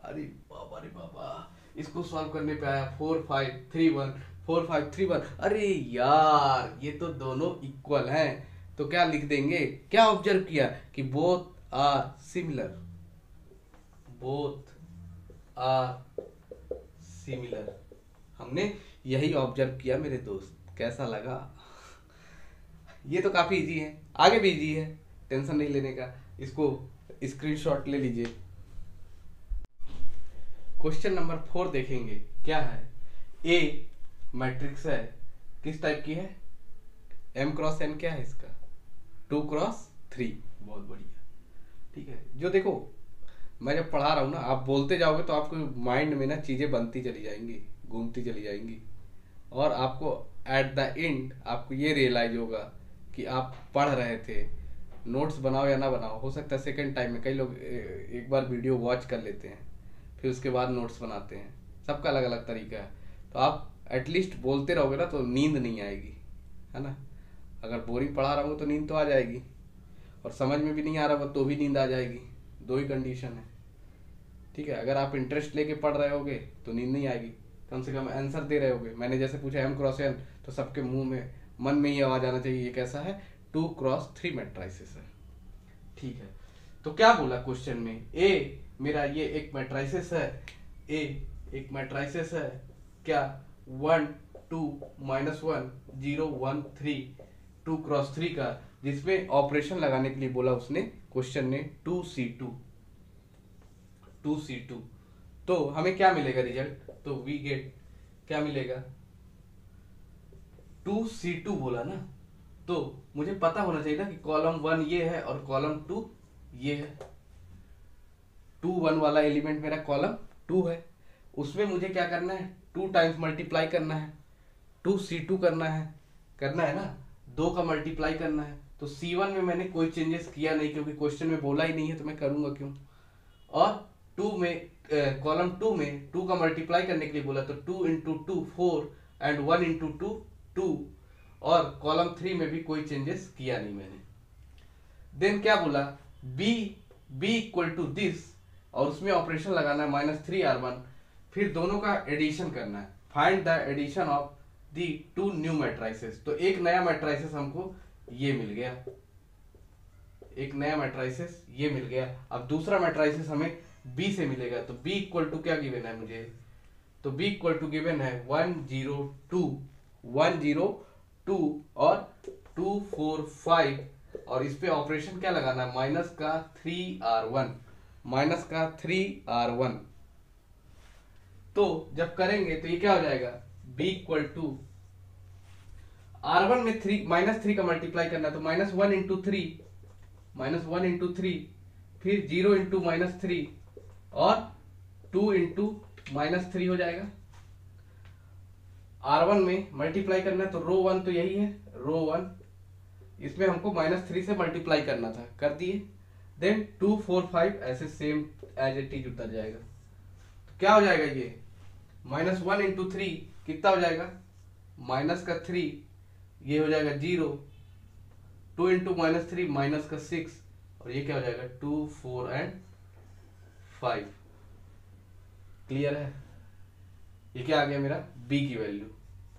अरे बाबा रे बाबा, इसको सॉल्व करने पे आया 4 5 3 1 4 5 3 1, अरे यार ये तो दोनों इक्वल हैं, तो क्या लिख देंगे, क्या ऑब्जर्व किया कि both are similar, both are similar, हमने यही ऑब्जर्व किया मेरे दोस्त। कैसा लगा, ये तो काफी इजी है, आगे भी इजी है, टेंशन नहीं लेने का, इसको स्क्रीनशॉट ले लीजिए। क्वेश्चन नंबर 4 देखेंगे, क्या है, ए मैट्रिक्स है, किस टाइप की है, M क्रॉस N, क्या है इसका 2 क्रॉस 3, बहुत बढ़िया। ठीक है, जो देखो मैं जब पढ़ा रहा हूँ ना, आप बोलते जाओगे तो आपको माइंड में ना चीजें बनती चली जाएंगी, घूमती चली जाएंगी, और आपको एट द एंड आपको ये रियलाइज होगा कि आप पढ़ रहे थे। नोट्स बनाओ या ना बनाओ, हो सकता है सेकंड टाइम में, कई लोग एक बार वीडियो वॉच कर लेते हैं फिर उसके बाद नोट्स बनाते हैं, सबका अलग अलग तरीका है। तो आप एटलीस्ट बोलते रहोगे ना तो नींद नहीं आएगी, है ना। अगर बोरिंग पढ़ा रहा हूँ तो नींद तो आ जाएगी, और समझ में भी नहीं आ रहा तो भी नींद आ जाएगी, दो ही कंडीशन है। ठीक है, अगर आप इंटरेस्ट लेके पढ़ रहे होगे तो नींद नहीं आएगी, कम से कम आंसर दे रहे होगे। मैंने जैसे पूछा M क्रॉस N, तो सबके मुंह में मन में ही आवाज आना चाहिए ये कैसा है, 2 क्रॉस 3 मैट्रिसेस है। ठीक है, तो क्या बोला क्वेश्चन में, ए मेरा ये एक मैट्रिसेस है, ए एक मैट्रिसेस है, क्या 1 2 -1 0 1 3 2 क्रॉस 3 का, जिसमें ऑपरेशन लगाने के लिए बोला उसने क्वेश्चन ने 2C2, तो हमें क्या मिलेगा रिजल्ट, तो वी गेट क्या मिलेगा 2C2 बोला ना, तो मुझे पता होना चाहिए ना कि कॉलम 1 ये है और कॉलम 2 ये है। 2 1 वाला एलिमेंट मेरा कॉलम 2 है, उसमें मुझे क्या करना है, 2 टाइम्स मल्टीप्लाई करना है, 2C2 करना है ना, 2 का मल्टीप्लाई करना है। तो C1 में मैंने कोई चेंजेस किया नहीं क्योंकि क्वेश्चन में बोला ही नहीं है, तो मैं करूंगा क्यों। और 2 में कॉलम 2 में 2 का मल्टीप्लाई करने के लिए बोला, तो 2 × 2 4 एंड 1 इंटू 2 2, और कॉलम 3 में भी कोई चेंजेस किया नहीं मैंने। देन क्या बोला, बी इक्वल टू दिस, और उसमें ऑपरेशन लगाना है -3r1, फिर दोनों का एडिशन करना है, find the addition of the two new matrices. तो एक नया मैट्राइसेस हमको ये मिल गया, एक नया मैट्राइसेस ये मिल गया। अब दूसरा मैट्राइसेस हमें बी से मिलेगा, तो बी इक्वल टू क्या गिवन है मुझे, तो बी इक्वल टू गिवन है 1 0 2 1 0 2 और 2 4 5, और इस पे ऑपरेशन क्या लगाना है, माइनस का 3r1, माइनस का 3r1। तो जब करेंगे तो ये क्या हो जाएगा, b इक्वल टू r1 में 3 -3 का मल्टीप्लाई करना है, तो -1 इंटू 3, -1 इंटू 3, फिर 0 इंटू -3 और 2 इंटू -3 हो जाएगा। r1 में मल्टीप्लाई करना है, तो रो 1 तो यही है, रो 1, इसमें हमको -3 से मल्टीप्लाई करना था, कर दिए। देन 2 4 5 ऐसे सेम एज इट इज उतर जाएगा। तो क्या हो जाएगा ये, -1 इंटू 3 कितना हो जाएगा, माइनस का 3, ये हो जाएगा 0, 2 इंटू -3 माइनस का 6, और ये क्या हो जाएगा 2 4 एंड 5। क्लियर है, ये क्या आ गया मेरा b की वैल्यू।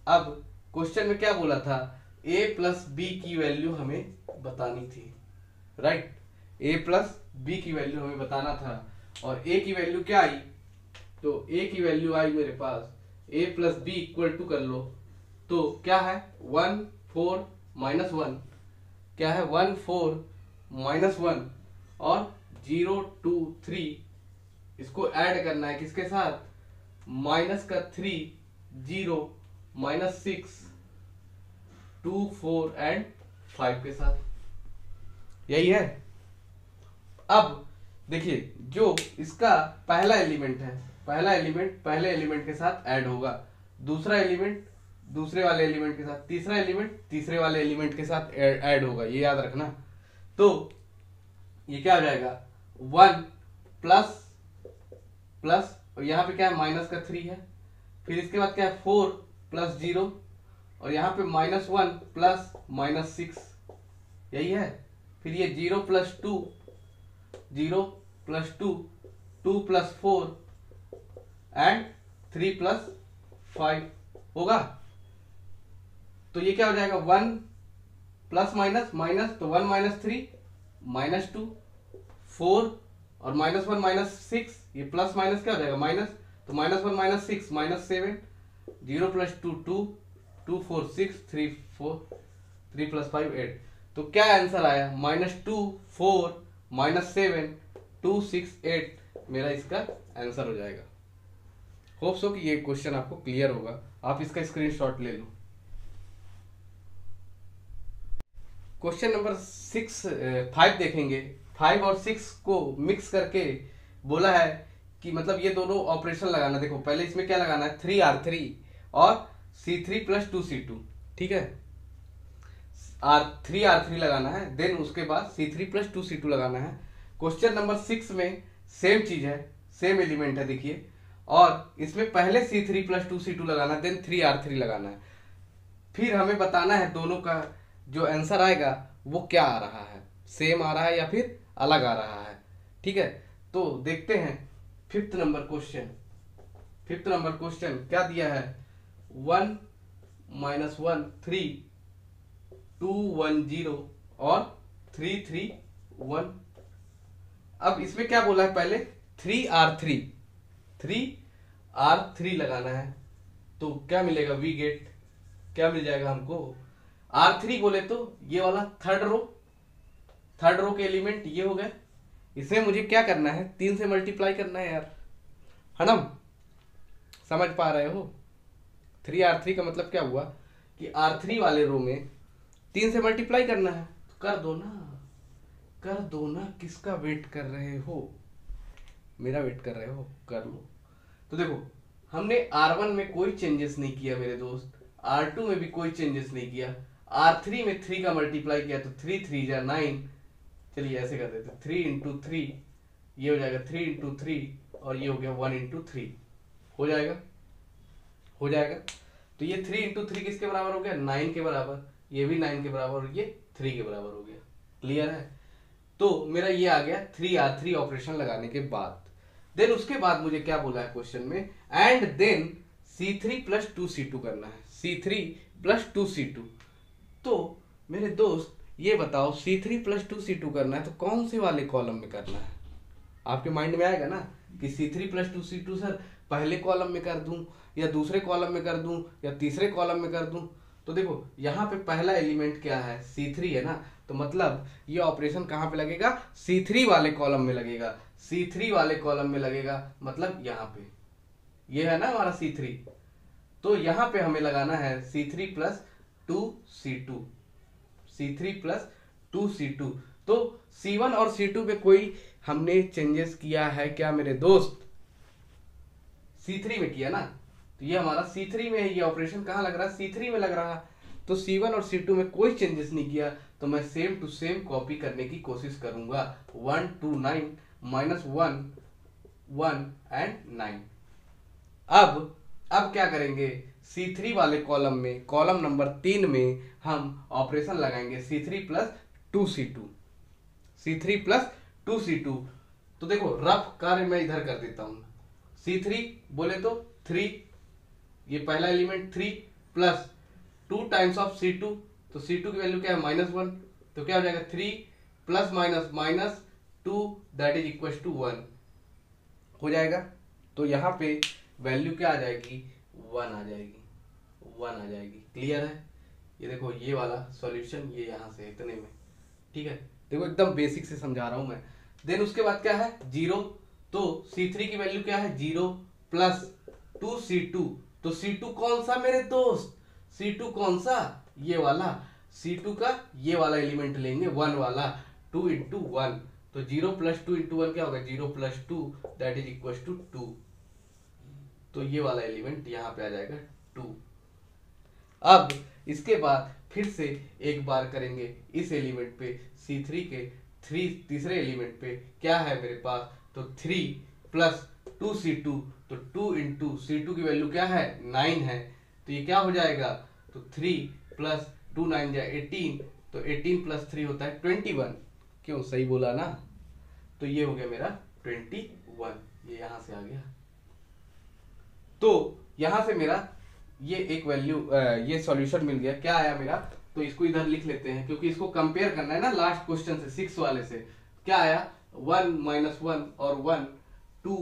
अब क्वेश्चन में क्या बोला था, a प्लस b की वैल्यू हमें बतानी थी, राइट, a प्लस b की वैल्यू हमें बताना था, और a की वैल्यू क्या आई, तो a की वैल्यू आई मेरे पास a plus b equal to कर लो, तो क्या है 1 4 -1, क्या है 1 4 -1 और 0 2 3, इसको ऐड करना है किसके साथ, माइनस का 3 0 -6 2 4 एंड 5 के साथ, यही है। अब देखिए जो इसका पहला एलिमेंट है, पहला एलिमेंट पहले एलिमेंट के साथ ऐड होगा, दूसरा एलिमेंट दूसरे वाले एलिमेंट के साथ, तीसरा एलिमेंट तीसरे वाले एलिमेंट के साथ ऐड होगा, ये याद रखना। तो ये क्या हो जाएगा 1 प्लस प्लस, और यहाँ पे क्या है माइनस का 3 है, फिर इसके बाद क्या है 4 प्लस 0, और यहाँ पे -1 प्लस -6, यही है। फिर ये 0 plus 2 0 plus 2 2 plus 4 and 3 plus 5 होगा। तो ये क्या हो जाएगा 1 प्लस माइनस माइनस, तो 1 -3 -2 4 और -1 -6, ये प्लस माइनस क्या हो जाएगा माइनस, तो -1 -6 -7, 0 प्लस 2 2 2 4 6 3 4 3 प्लस 5 8। तो क्या आंसर आया -2 4 -7 2 6 8 मेरा इसका आंसर हो जाएगा। होप सो कि ये क्वेश्चन आपको क्लियर होगा, आप इसका स्क्रीनशॉट ले लो। क्वेश्चन नंबर 5 देखेंगे। 5 और 6 को मिक्स करके बोला है कि मतलब ये दोनों ऑपरेशन लगाना। देखो पहले इसमें क्या लगाना है 3r3 और c3 प्लस 2c2, ठीक है, 3r3 लगाना है, देन उसके बाद c3 प्लस 2c2 लगाना है। क्वेश्चन नंबर 6 में सेम चीज है, सेम एलिमेंट है देखिए, और इसमें पहले c3 प्लस 2c2 लगाना है, देन 3r3 लगाना है। फिर हमें बताना है दोनों का जो आंसर आएगा वो क्या आ रहा है, सेम आ रहा है या फिर अलग आ रहा है, ठीक है। तो देखते हैं 5th number question. 5th number question क्या दिया है 1 -1 3 2 1 0 और 3 3 1। अब इसमें क्या बोला है पहले 3r3 लगाना है, तो क्या मिलेगा वी गेट, क्या मिल जाएगा हमको r3 बोले तो ये वाला थर्ड रो के एलिमेंट ये हो गए। इसमें मुझे क्या करना है 3 से मल्टीप्लाई करना है यार, है ना, समझ पा रहे हो। 3r3 का मतलब क्या हुआ कि r3 वाले रो में 3 से मल्टीप्लाई करना है, तो कर दो ना, किसका वेट कर रहे हो, मेरा वेट कर रहे हो, कर लो। तो देखो हमने r1 में कोई चेंजेस नहीं किया मेरे दोस्त, r2 में भी कोई चेंजेस नहीं किया, r3 में 3 का मल्टीप्लाई किया तो 3 3 जा 9, चलिए ऐसे कर देते 3 इंटू 3, ये हो जाएगा 3 इंटू 3 और ये हो गया 1 इंटू 3, हो जाएगा। तो ये 3 इंटू 3 किसके बराबर हो गया, 9 के बराबर, ये भी 9 के बराबर और ये 3 के बराबर हो गया। क्लियर है। तो मेरा ये आ गया 3R3 ऑपरेशन लगाने के बाद। देन उसके बाद मुझे क्या बोला है क्वेश्चन में, and then C3 plus 2C2 करना है, C3 प्लस 2C2। तो मेरे दोस्त ये बताओ C3 प्लस 2C2 करना है तो कौन से वाले कॉलम में करना है? आपके माइंड में आएगा ना कि C3 प्लस 2C2 सर पहले कॉलम में कर दूं या दूसरे कॉलम में कर दूं या तीसरे कॉलम में कर दूं। तो देखो यहाँ पे पहला एलिमेंट क्या है, C3 है ना, तो मतलब ये ऑपरेशन कहाँ पे लगेगा, C3 वाले कॉलम में लगेगा, C3 वाले कॉलम में लगेगा, मतलब यहाँ पे ये है ना हमारा C3। तो यहाँ पे हमें लगाना है C3 plus 2C2, C3 plus 2C2। तो C1 और C2 पे कोई हमने चेंजेस किया है क्या मेरे दोस्त? C3 में किया ना, तो ये हमारा C3 में है, ये ऑपरेशन कहाँ लग रहा है, C3 में लग रहा है। तो C1 और C2 में कोई चेंजेस नहीं किया, तो मैं सेम टू सेम कॉपी करने की कोशिश करूंगा। 1 2 9 माइनस 1 1 एंड 9। अब क्या करेंगे, C3 वाले कॉलम में, कॉलम नंबर 3 में हम ऑपरेशन लगाएंगे C3 plus 2C2, C3 plus 2C2। तो देखो रफ कार्य मैं इधर कर देता हूं, C3 बोले तो 3, ये पहला element 3 plus 2 times of C2, तो C2 की वैल्यू क्या है -1, तो क्या हो जाएगा 3 plus minus minus 2 that is equal to 1 हो जाएगा। तो यहाँ पे वैल्यू क्या आ जाएगी, 1 आ जाएगी, 1 आ जाएगी। क्लियर है। ये देखो ये वाला सॉल्यूशन ये यहाँ से इतने में, ठीक है। देखो एकदम बेसिक से समझा रहा हूं मैं। देन उसके बाद क्या है 0, तो C3 की वैल्यू क्या है 0 प्लस 2C2, तो C2 कौन सा मेरे दोस्त, C2 कौन सा, ये वाला, C2 का ये वाला एलिमेंट लेंगे 1 वाला, 2 इंटू 1, तो 0 प्लस 2 इंटू 1 क्या होगा 0 plus 2 that is equal to 2, तो ये वाला एलिमेंट यहाँ पे आ जाएगा 2। अब इसके बाद फिर से एक बार करेंगे इस एलिमेंट पे, C3 के तीसरे एलिमेंट पे क्या है मेरे पास, तो 3 प्लस 2C2, तो 2 इंटू C2 की वैल्यू क्या है 9 है, तो ये क्या हो जाएगा, तो 3 प्लस 2 9 जा 18, तो 18 प्लस 3 होता है 21, क्यों सही बोला ना। तो ये हो गया मेरा 21, ये यहां से आ गया। तो यहां से मेरा ये एक वैल्यू ये सॉल्यूशन मिल गया। क्या आया मेरा, तो इसको इधर लिख लेते हैं क्योंकि इसको कंपेयर करना है ना लास्ट क्वेश्चन से, 6 वाले से। क्या आया 1 माइनस 1 और 1 2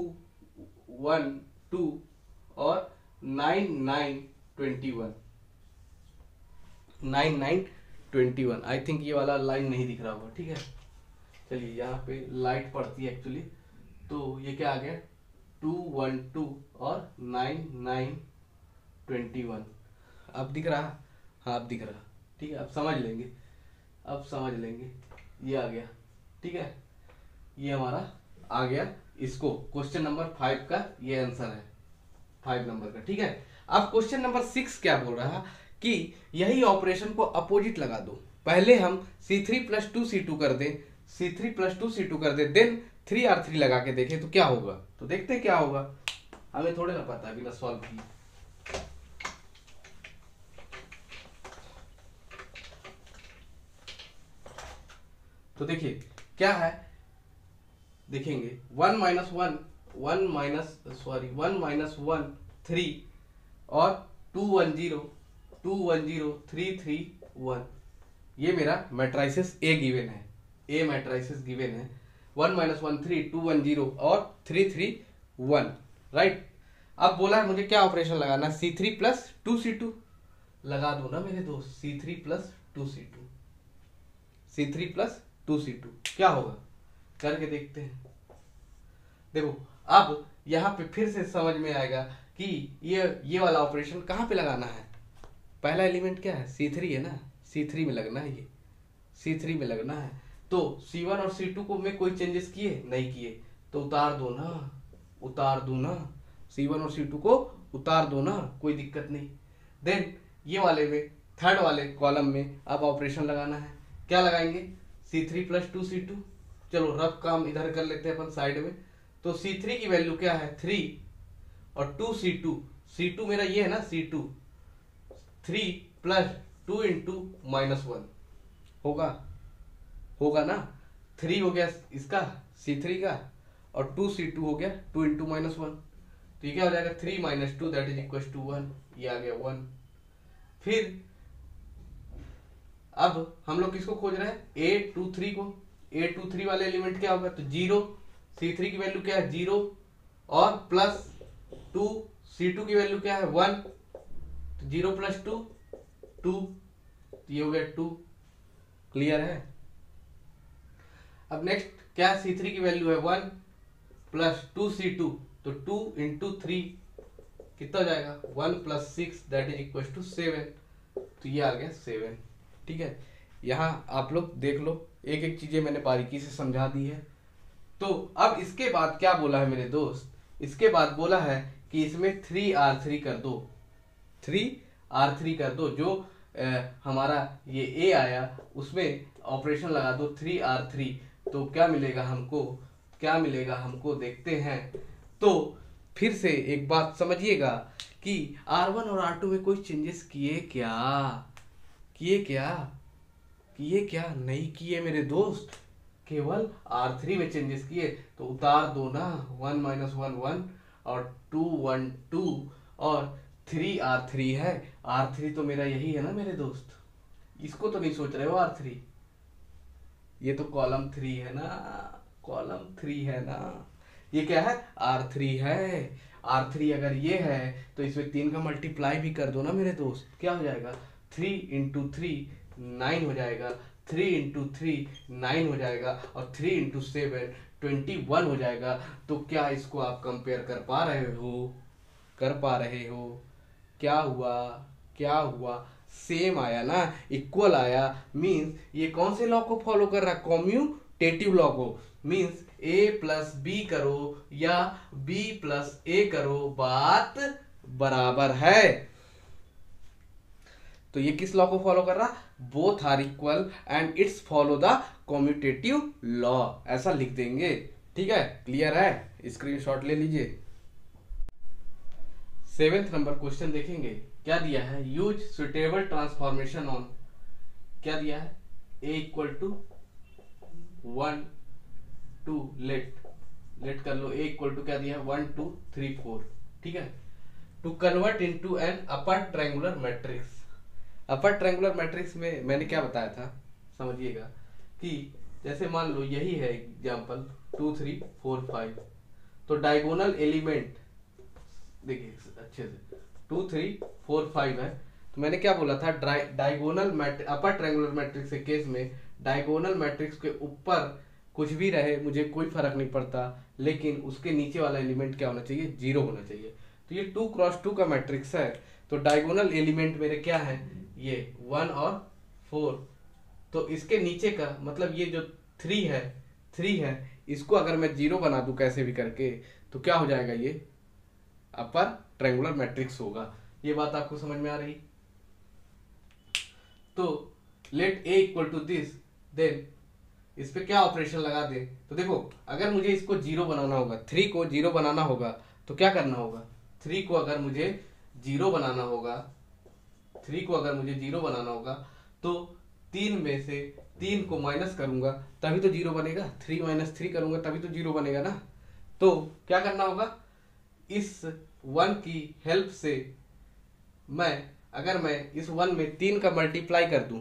1 2 और 9 9 21 9 9 21। आई थिंक ये वाला लाइन नहीं दिख रहा होगा, ठीक है। चलिए यहाँ पे लाइट पड़ती है एक्चुअली, तो ये क्या आ गया 2 1 2 और 9 9 21। अब दिख रहा, हाँ अब दिख रहा, ठीक है। अब समझ लेंगे, अब समझ लेंगे, ये आ गया, ठीक है। ये हमारा आ गया, इसको क्वेश्चन नंबर 5 का ये आंसर है, 5 नंबर का, ठीक है। अब क्वेश्चन नंबर 6 क्या बोल रहा कि यही ऑपरेशन को अपोजिट लगा दो। पहले हम C3 प्लस 2C2 कर दें, C3 प्लस 2C2 कर दें, देन 3R3 लगा के देखें तो क्या होगा। तो देखते हैं क्या होगा, हमें थोड़े ना पता है बिना सॉल्व किए। तो देखिए क्या है, देखेंगे 1 माइनस 1 1 माइनस 1 3 और 2 1 0 2 1 0 3 3 1। ये मेरा मैट्रिसेस ए गिवन है, ए मैट्रिसेस गिवन है 1 माइनस 1 3 2 1 0 और 3 3 1, राइट। अब बोला है मुझे क्या ऑपरेशन लगाना, C3 प्लस 2C2 लगा दो ना मेरे दोस्त, C3 plus 2C2, C3 plus 2C2 क्या होगा करके देखते हैं। देखो अब यहाँ पे फिर से समझ में आएगा कि ये वाला ऑपरेशन कहाँ पे लगाना है। पहला एलिमेंट क्या है C3 है ना, C3 में लगना है, ये C3 में लगना है। तो C1 और C2 को मैं कोई चेंजेस किए नहीं किए, तो उतार दो ना, उतार दो ना, C1 और C2 को उतार दो ना, कोई दिक्कत नहीं। देन ये वाले में थर्ड वाले कॉलम में अब ऑपरेशन लगाना है, क्या लगाएंगे C3 प्लस 2C2। चलो रफ काम इधर कर लेते हैं अपन साइड में। तो C3 की वैल्यू क्या है 3 और 2C2, C2 मेरा ये है ना C2, 3 प्लस 2 इंटू -1 होगा ना। 3 हो गया इसका C3 का, और 2C2 हो गया 2 इंटू -1, तो ये क्या हो जाएगा 3 - 2 दैट इज इक्वल टू 1, ये आ गया 1। फिर अब हम लोग किसको खोज रहे हैं, A23 को। A23 वाले एलिमेंट क्या होगा, तो 0, C3 की वैल्यू क्या है 0, और प्लस 2 C2 की वैल्यू क्या है 1, तो 0 + 2 2, तो ये हो गया 2। क्लियर है। अब नेक्स्ट क्या है, C3 की वैल्यू है 1 प्लस 2C2, तो 2 इंटू 3 कितना हो जाएगा 1 + 6 दैट इज इक्वल टू 7, तो ये आ गया 7। ठीक है, यहाँ आप लोग देख लो, एक एक चीजें मैंने बारीकी से समझा दी है। तो अब इसके बाद क्या बोला है मेरे दोस्त, इसके बाद बोला है कि इसमें 3R3 कर दो, 3R3 कर दो। जो हमारा ये A आया उसमें ऑपरेशन लगा दो 3R3, तो क्या मिलेगा हमको देखते हैं। तो फिर से एक बात समझिएगा कि R1 और R2 में कोई चेंजेस किए क्या नहीं किए मेरे दोस्त, केवल R3 में चेंजेस किए। तो उतार दो ना, 1 - 1 1 और 2 1 2 और 3R3 है। R3 तो मेरा यही है ना मेरे दोस्त, इसको तो नहीं सोच रहे हो R3, ये तो कॉलम 3 है ना, कॉलम 3 है ना, ये क्या है R3 है। R3 अगर ये है तो इसमें 3 का मल्टीप्लाई भी कर दो ना मेरे दोस्त, क्या हो जाएगा 3 × 3 9 हो जाएगा, 3 × 3 9 हो जाएगा, और 3 × 7 21 हो जाएगा। तो क्या इसको आप कंपेयर कर पा रहे हो, क्या हुआ सेम आया ना, इक्वल आया। मीन्स ये कौन से लॉ को फॉलो कर रहा है, कॉम्यूटेटिव लॉ को। मीन्स A + B करो या B + A करो, बात बराबर है। तो ये किस लॉ को फॉलो कर रहा, both are equal and it's follow the commutative law, ऐसा लिख देंगे। ठीक है, क्लियर है, स्क्रीनशॉट ले लीजिए। 7th नंबर क्वेश्चन देखेंगे, क्या दिया है, यूज सुटेबल ट्रांसफॉर्मेशन ऑन, क्या दिया है A = 1 2, लेट कर लो, A = क्या दिया है 1 2 3 4। ठीक है, to convert into an upper triangular matrix. Upper triangular matrix में मैंने क्या बताया था, समझिएगा कि जैसे मान लो यही है एग्जांपल 2 3 4 5, तो डायगोनल एलिमेंट देखिए अच्छे से 2 3 4 5 है। तो मैंने क्या बोला था, डायगोनल अपर ट्रायंगुलर मैट्रिक्स के केस में डायगोनल मैट्रिक्स के ऊपर कुछ भी रहे मुझे कोई फर्क नहीं पड़ता, लेकिन उसके नीचे वाला एलिमेंट क्या होना चाहिए, 0 होना चाहिए। तो ये 2 × 2 का मैट्रिक्स है, तो डायगोनल एलिमेंट मेरे क्या है, ये 1 और 4। तो इसके नीचे का मतलब ये जो 3 है, इसको अगर मैं 0 बना दूं कैसे भी करके, तो क्या हो जाएगा, ये अपर ट्रायंगुलर मैट्रिक्स होगा। ये बात आपको समझ में आ रही। तो लेट A = दिस, देन इस पे क्या ऑपरेशन लगा दे, तो देखो अगर मुझे इसको 0 बनाना होगा, 3 को 0 बनाना होगा, तो क्या करना होगा, 3 को अगर मुझे 0 बनाना होगा, तो 3 में से 3 को माइनस करूंगा तभी तो 0 बनेगा, 3 - 3 करूंगा तभी तो 0 बनेगा ना। तो क्या करना होगा, इस 1 की हेल्प से अगर मैं इस 1 में 3 का मल्टीप्लाई कर दूं,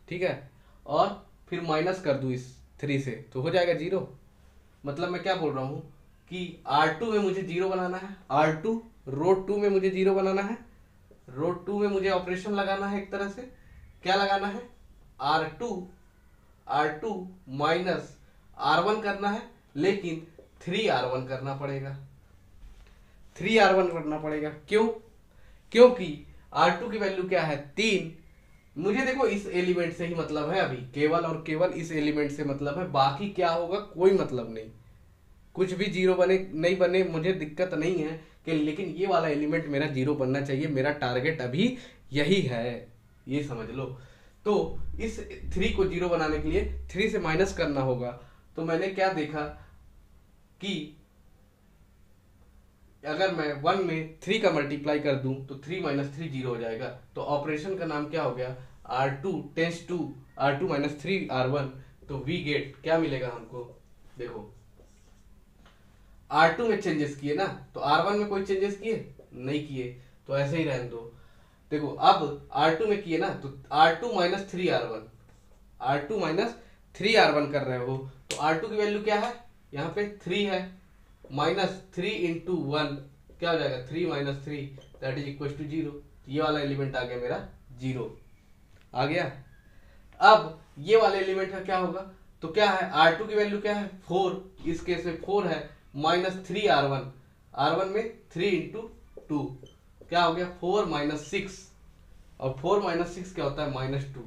ठीक है, और फिर माइनस कर दूं इस 3 से, तो हो जाएगा 0। मतलब मैं क्या बोल रहा हूं कि R2 में मुझे 0 बनाना है, R2 रो 2 में मुझे 0 बनाना है, रो 2 में मुझे ऑपरेशन लगाना है, एक तरह से क्या लगाना है, R2 माइनस R1 करना है, लेकिन 3R1 करना पड़ेगा, 3R1 करना पड़ेगा। क्यों, क्योंकि R2 की वैल्यू क्या है 3, मुझे देखो इस एलिमेंट से ही मतलब है, अभी केवल और केवल इस एलिमेंट से मतलब है, बाकी क्या होगा कोई मतलब नहीं, कुछ भी 0 बने नहीं बने मुझे दिक्कत नहीं है कि, लेकिन ये वाला एलिमेंट मेरा 0 बनना चाहिए, मेरा टारगेट अभी यही है, ये समझ लो। तो इस 3 को 0 बनाने के लिए 3 से माइनस करना होगा। तो मैंने क्या देखा कि अगर मैं 1 में 3 का मल्टीप्लाई कर दूं तो 3 माइनस 3 जीरो हो जाएगा। तो ऑपरेशन का नाम क्या हो गया, R2 tense to R2 minus 3R1। तो वी गेट क्या मिलेगा हमको, देखो R2 में चेंजेस किए ना, तो R1 में कोई चेंजेस किए नहीं किए, तो ऐसे ही रहने दो। देखो अब R2 में किए ना, तो R2 minus 3R1, R2 minus 3R1 कर रहे हो, तो R2 की वैल्यू क्या है, यहाँ पे 3 है, माइनस 3 इंटू 1 क्या हो जाएगा, 3 minus 3 that is equal to 0। ये वाला एलिमेंट आ गया मेरा 0 आ गया। अब ये वाले एलिमेंट का क्या होगा, तो क्या है, R2 की वैल्यू क्या है 4, इस केस में 4 है, माइनस 3R1, R1 में 3 इंटू 2 क्या हो गया 4 माइनस 6, और 4 माइनस 6 क्या होता है -2,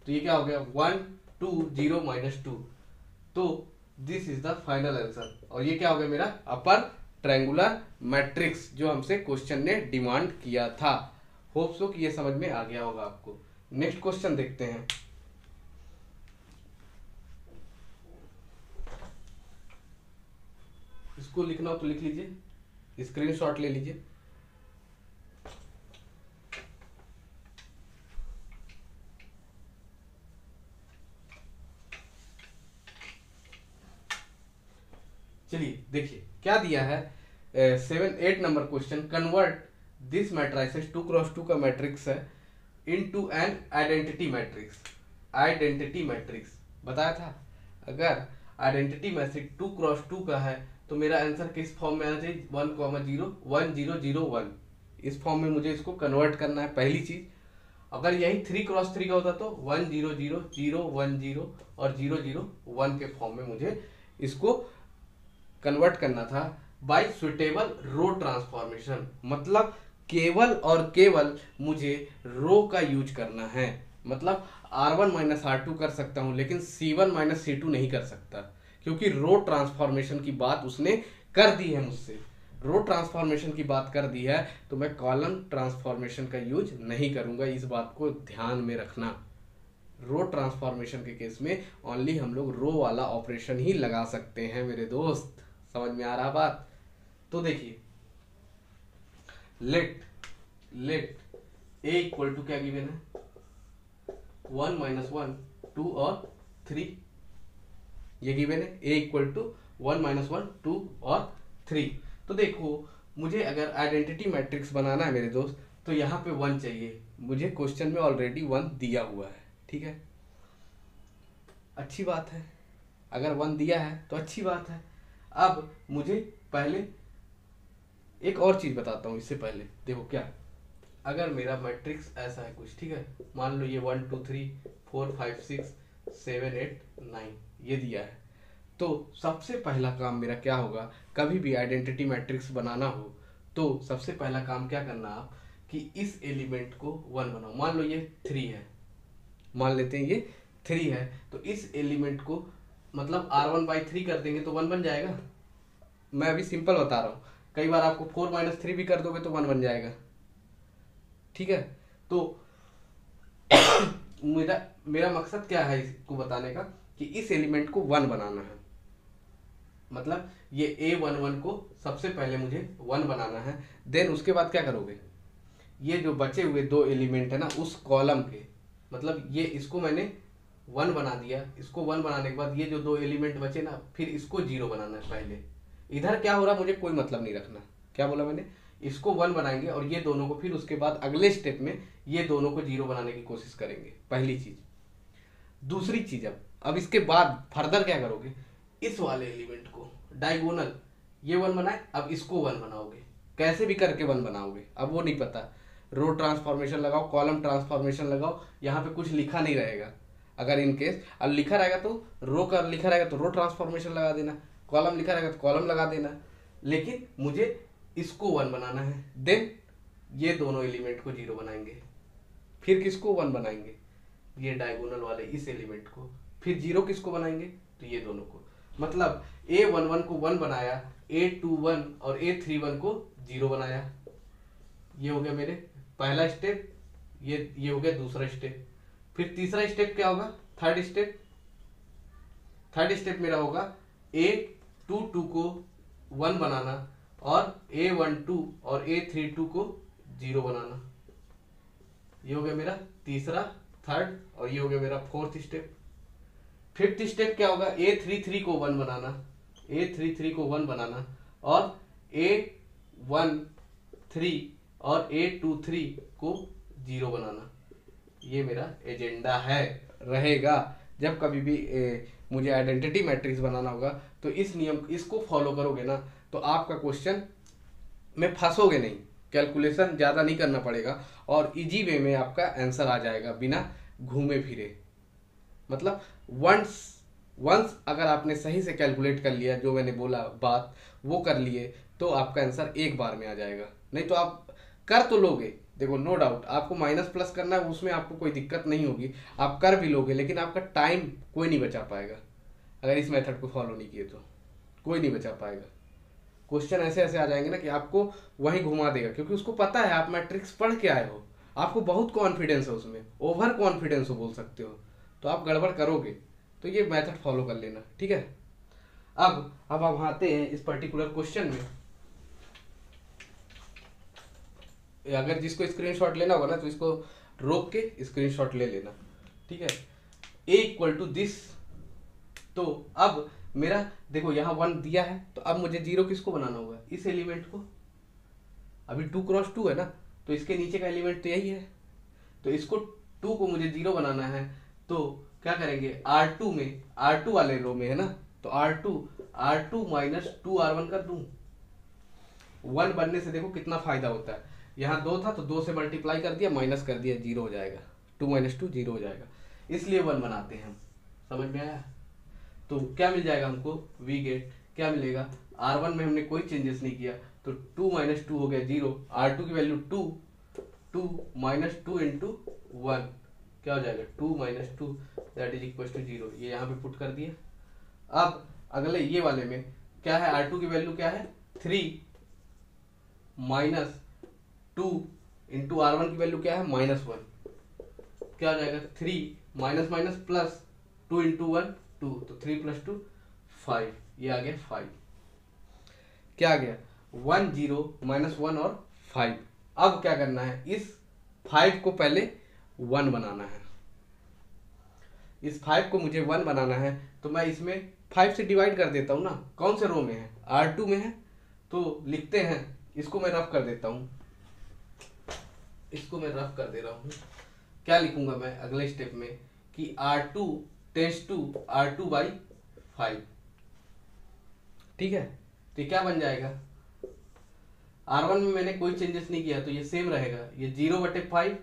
तो ये क्या हो गया 1 2 0 -2। तो this is the final answer, और ये क्या हो गया मेरा अपर ट्रायंगुलर मैट्रिक्स जो हमसे क्वेश्चन ने डिमांड किया था। होप सो कि ये समझ में आ गया होगा आपको। नेक्स्ट क्वेश्चन देखते हैं। इसको लिखना हो तो लिख लीजिए, स्क्रीनशॉट ले लीजिए। चलिए देखिए क्या दिया है, 7 8 number question, convert this matrices 2x2 का मैट्रिक्स है into an identity matrix. Identity matrix बताया था, अगर आइडेंटिटी मैट्रिक्स 2x2 का है तो मेरा आंसर किस फॉर्म में आना चाहिए, 1 0 1 0 0 1, इस फॉर्म में मुझे इसको कन्वर्ट करना है पहली चीज। अगर यही 3x3 का होता तो 1 0 0 0 1 0 और 0 0 1 के फॉर्म में मुझे इसको कन्वर्ट करना था बाय सुटेबल रो ट्रांसफॉर्मेशन। मतलब केवल और केवल मुझे रो का यूज करना है, मतलब R1 माइनस R2 कर सकता हूं लेकिन C1 माइनस C2 नहीं कर सकता, क्योंकि रो ट्रांसफॉर्मेशन की बात उसने कर दी है मुझसे, रो ट्रांसफॉर्मेशन की बात कर दी है, तो मैं कॉलम ट्रांसफॉर्मेशन का यूज नहीं करूंगा, इस बात को ध्यान में रखना। रो ट्रांसफॉर्मेशन के केस में ओनली हम लोग रो वाला ऑपरेशन ही लगा सकते हैं मेरे दोस्त, समझ में आ रहा बात। तो देखिए लेट ए इक्वल टू क्या गिवन है, 1 माइनस 1 2 और 3, ये गिवन है ए इक्वल टू 1 माइनस 1 2 और 3। तो देखो मुझे अगर आइडेंटिटी मैट्रिक्स बनाना है मेरे दोस्त, तो यहाँ पे 1 चाहिए, मुझे क्वेश्चन में ऑलरेडी 1 दिया हुआ है, ठीक है, अच्छी बात है, अगर 1 दिया है तो अच्छी बात है। अब मुझे पहले एक और चीज बताता हूं इससे पहले, देखो क्या, अगर मेरा मैट्रिक्स ऐसा है कुछ, ठीक है, मान लो ये 1 2 3 4 5 6 7 8 9 ये दिया है, तो सबसे पहला काम मेरा क्या होगा, कभी भी आइडेंटिटी मैट्रिक्स बनाना हो तो सबसे पहला काम क्या करना आप, कि इस एलिमेंट को 1 बनाओ। मान लो ये 3 है, मान लेते हैं ये 3 है, तो इस एलिमेंट को मतलब R1 बाई 3 कर देंगे तो 1 बन जाएगा। मैं अभी सिंपल बता रहा हूँ, कई बार आपको 4 माइनस 3 भी कर दोगे तो 1 बन जाएगा, ठीक है। तो मेरा मकसद क्या है इसको बताने का, कि इस एलिमेंट को 1 बनाना है, मतलब ये A11 को सबसे पहले मुझे 1 बनाना है। देन उसके बाद क्या करोगे, ये जो बचे हुए 2 एलिमेंट है ना उस कॉलम के, मतलब ये इसको मैंने 1 बना दिया, इसको 1 बनाने के बाद ये जो 2 एलिमेंट बचे ना, फिर इसको 0 बनाना है पहले। इधर क्या हो रहा मुझे कोई मतलब नहीं रखना, क्या बोला मैंने, इसको 1 बनाएंगे और ये दोनों को फिर उसके बाद अगले स्टेप में ये दोनों को 0 बनाने की कोशिश करेंगे, पहली चीज। दूसरी चीज, अब इसके बाद फर्दर क्या करोगे, इस वाले एलिमेंट को डायगोनल, ये 1 बनाए, अब इसको 1 बनाओगे, कैसे भी करके 1 बनाओगे, अब वो नहीं पता, रो ट्रांसफॉर्मेशन लगाओ, कॉलम ट्रांसफॉर्मेशन लगाओ, यहाँ पे कुछ लिखा नहीं रहेगा, अगर इन केस अब लिखा रहेगा तो रो का लिखा रहेगा तो रो ट्रांसफॉर्मेशन लगा देना, कॉलम लिखा रहेगा तो कॉलम लगा देना, लेकिन मुझे इसको 1 बनाना है। देन ये दोनों एलिमेंट को 0 बनाएंगे, फिर किसको 1 बनाएंगे, ये डायगोनल वाले इस एलिमेंट को, फिर 0 किसको बनाएंगे, तो ये दोनों को, मतलब A11 को 1 बनाया, A21 और A31 को 0 बनाया। ये हो गया मेरे पहला स्टेप, ये हो गया दूसरा स्टेप। फिर तीसरा स्टेप क्या होगा, थर्ड स्टेप मेरा होगा A22 को 1 बनाना और A12 और A32 को 0 बनाना। ये हो गया मेरा तीसरा, थर्ड, और ये हो गया मेरा फोर्थ स्टेप। फिफ्थ स्टेप क्या होगा, A33 को 1 बनाना, A33 को 1 बनाना, और A13 और A23 को 0 बनाना। ये मेरा एजेंडा है, रहेगा। जब कभी भी मुझे आइडेंटिटी मैट्रिक्स बनाना होगा तो इस नियम, इसको फॉलो करोगे ना तो आपका क्वेश्चन में फंसोगे नहीं, कैलकुलेशन ज़्यादा नहीं करना पड़ेगा और इजी वे में आपका आंसर आ जाएगा बिना घूमे फिरे। मतलब वंस अगर आपने सही से कैलकुलेट कर लिया, जो मैंने बोला बात वो कर लिए, तो आपका आंसर एक बार में आ जाएगा। नहीं तो आप कर तो लोगे, देखो नो डाउट आपको माइनस प्लस करना है, उसमें आपको कोई दिक्कत नहीं होगी, आप कर भी लोगे, लेकिन आपका टाइम कोई नहीं बचा पाएगा। अगर इस मेथड को फॉलो नहीं किए तो कोई नहीं बचा पाएगा। क्वेश्चन ऐसे ऐसे आ जाएंगे ना कि आपको वहीं घुमा देगा, क्योंकि उसको पता है आप मैट्रिक्स पढ़ के आए हो, आपको बहुत कॉन्फिडेंस है उसमें, ओवर कॉन्फिडेंस हो बोल सकते हो, तो आप गड़बड़ करोगे। तो ये मेथड फॉलो कर लेना, ठीक है। अब आप आते हैं इस पर्टिकुलर क्वेश्चन में। अगर जिसको स्क्रीनशॉट लेना होगा ना तो इसको रोक के स्क्रीनशॉट ले लेना, ठीक है। A इक्वल टू दिस, तो अब मेरा देखो यहाँ 1 दिया है, तो अब मुझे 0 किसको बनाना होगा, इस एलिमेंट को। अभी 2 क्रॉस 2 है ना, तो इसके नीचे का एलिमेंट तो यही है, तो इसको 2 को मुझे 0 बनाना है। तो क्या करेंगे, R2 में, R2 वाले रो में है ना, तो R2 माइनस 2R1 कर दूं। 1 बनने से देखो कितना फायदा होता है, यहाँ 2 था तो 2 से मल्टीप्लाई कर दिया, माइनस कर दिया, 0 हो जाएगा, 2 माइनस 2 0 हो जाएगा, इसलिए 1 बनाते हैं हम। समझ में आया। तो क्या मिल जाएगा हमको, वी गेट क्या मिलेगा, R1 में हमने कोई चेंजेस नहीं किया, तो 2 माइनस 2 हो गया 0, R2 की वैल्यू 2 माइनस 2 इंटू 1 क्या हो जाएगा, 2 minus 2 that is equal to 0। ये यहाँ पे पुट कर दिया। अब अगले ये वाले में क्या है, R2 की वैल्यू क्या है 3 माइनस 2 इंटू R1 की वैल्यू क्या है -1, क्या हो जाएगा 3 माइनस माइनस प्लस 2 इंटू 1 2, तो 3 प्लस 2 5, ये आ गया 5। क्या आ गया 1 0 -1 और 5। अब क्या करना है, इस 5 को पहले 1 बनाना है, इस 5 को मुझे 1 बनाना है, तो मैं इसमें 5 से डिवाइड कर देता हूं ना। कौन से रो में है, R2 में है, तो लिखते हैं, इसको मैं रफ कर देता हूं, इसको मैं रफ कर दे रहा हूं। क्या लिखूंगा मैं अगले स्टेप में कि R2 tense to R2 by 5, ठीक है। तो ये क्या बन जाएगा, R1 में मैंने कोई चेंजेस नहीं किया तो ये सेम रहेगा, ये 0/5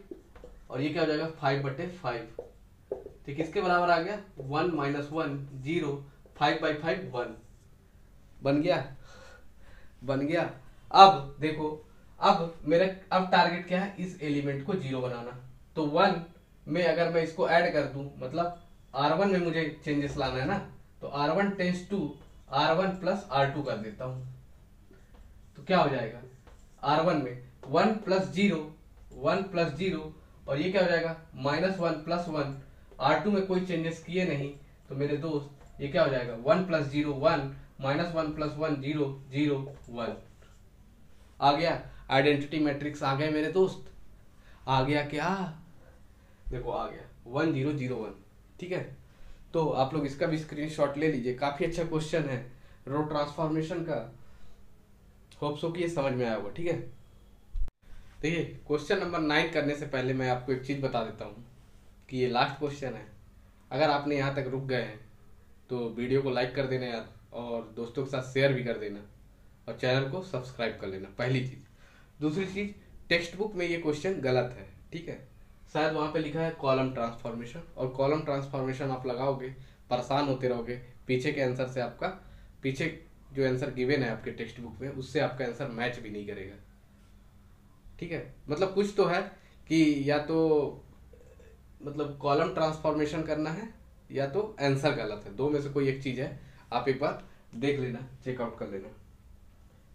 और ये क्या हो जाएगा 5/5, तो किसके बराबर आ गया 1 माइनस 1 0, 5/5 1 बन गया। अब देखो, अब मेरा अब टारगेट क्या है, इस एलिमेंट को 0 बनाना। तो 1 में अगर मैं इसको ऐड कर दूं, मतलब R1 में मुझे चेंजेस लाना है ना, तो R1 tense to R1 plus R2 कर देता हूं, तो क्या हो जाएगा R1 में 1 प्लस 0 और ये क्या हो जाएगा -1 प्लस 1। R2 में कोई चेंजेस किए नहीं, तो मेरे दोस्त ये क्या हो जाएगा 1 प्लस 0 1 -1 प्लस 1 0 0 1 आ गया। आइडेंटिटी मैट्रिक्स आ गए मेरे दोस्त, आ गया क्या, देखो आ गया 1 0 0 1, ठीक है। तो आप लोग इसका भी स्क्रीनशॉट ले लीजिए, काफी अच्छा क्वेश्चन है रो ट्रांसफॉर्मेशन का, होप सो कि ये समझ में आया होगा, ठीक है। देखिए क्वेश्चन नंबर 9 करने से पहले मैं आपको एक चीज बता देता हूँ कि ये लास्ट क्वेश्चन है। अगर आपने यहाँ तक रुक गए हैं तो वीडियो को लाइक कर देना यार, और दोस्तों के साथ शेयर भी कर देना, और चैनल को सब्सक्राइब कर लेना, पहली चीज। दूसरी चीज, टेक्स्ट बुक में ये क्वेश्चन गलत है, ठीक है। शायद वहां पे लिखा है कॉलम ट्रांसफॉर्मेशन, और कॉलम ट्रांसफॉर्मेशन आप लगाओगे परेशान होते रहोगे, पीछे के आंसर से आपका, पीछे जो आंसर गिवन है आपके टेक्स्ट बुक में उससे आपका आंसर मैच भी नहीं करेगा, ठीक है। मतलब कुछ तो है कि या तो मतलब कॉलम ट्रांसफॉर्मेशन करना है या तो आंसर गलत है, दो में से कोई एक चीज है, आप एक बार देख लेना, चेकआउट कर लेना।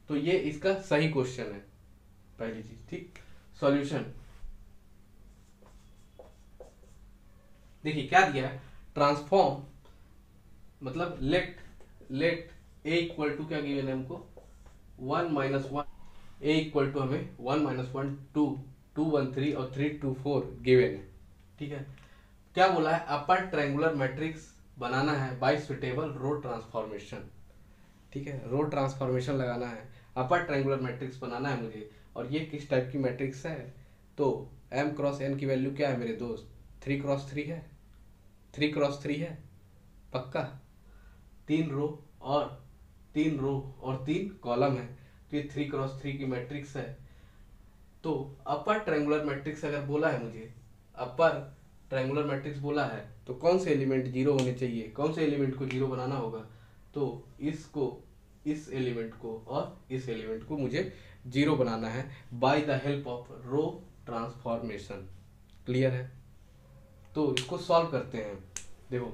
तो ये इसका सही क्वेश्चन है, पहली चीज, ठीक। सॉल्यूशन देखिए क्या दिया है, ट्रांसफॉर्म मतलब लेट ए इक्वल टू क्या गिवन है हमको 1 माइनस 1 ए इक्वल टू हमें 1 माइनस 1 2 2 1 3 और 3 2 4 गिवन है। ठीक है, क्या बोला है, अपर ट्रायंगुलर मैट्रिक्स बनाना है बाय सुटेबल रो ट्रांसफॉर्मेशन। ठीक है, रो ट्रांसफॉर्मेशन लगाना है, अपर ट्रायंगुलर मैट्रिक्स बनाना है मुझे। और ये किस टाइप की मैट्रिक्स है, तो m क्रॉस n की वैल्यू क्या है मेरे दोस्त, 3 क्रॉस 3 है, 3 क्रॉस 3 है पक्का, 3 रो और 3 कॉलम है, तो ये 3 क्रॉस 3 की मैट्रिक्स है। तो अपर ट्रायंगुलर मैट्रिक्स अगर बोला है मुझे, अपर ट्रायंगुलर मैट्रिक्स बोला है, तो कौन से एलिमेंट जीरो होने चाहिए, कौन से एलिमेंट को जीरो बनाना होगा, तो इसको, इस एलिमेंट को और इस एलिमेंट को मुझे जीरो बनाना है by the help of row transformation. Clear है, तो इसको सॉल्व करते हैं। देखो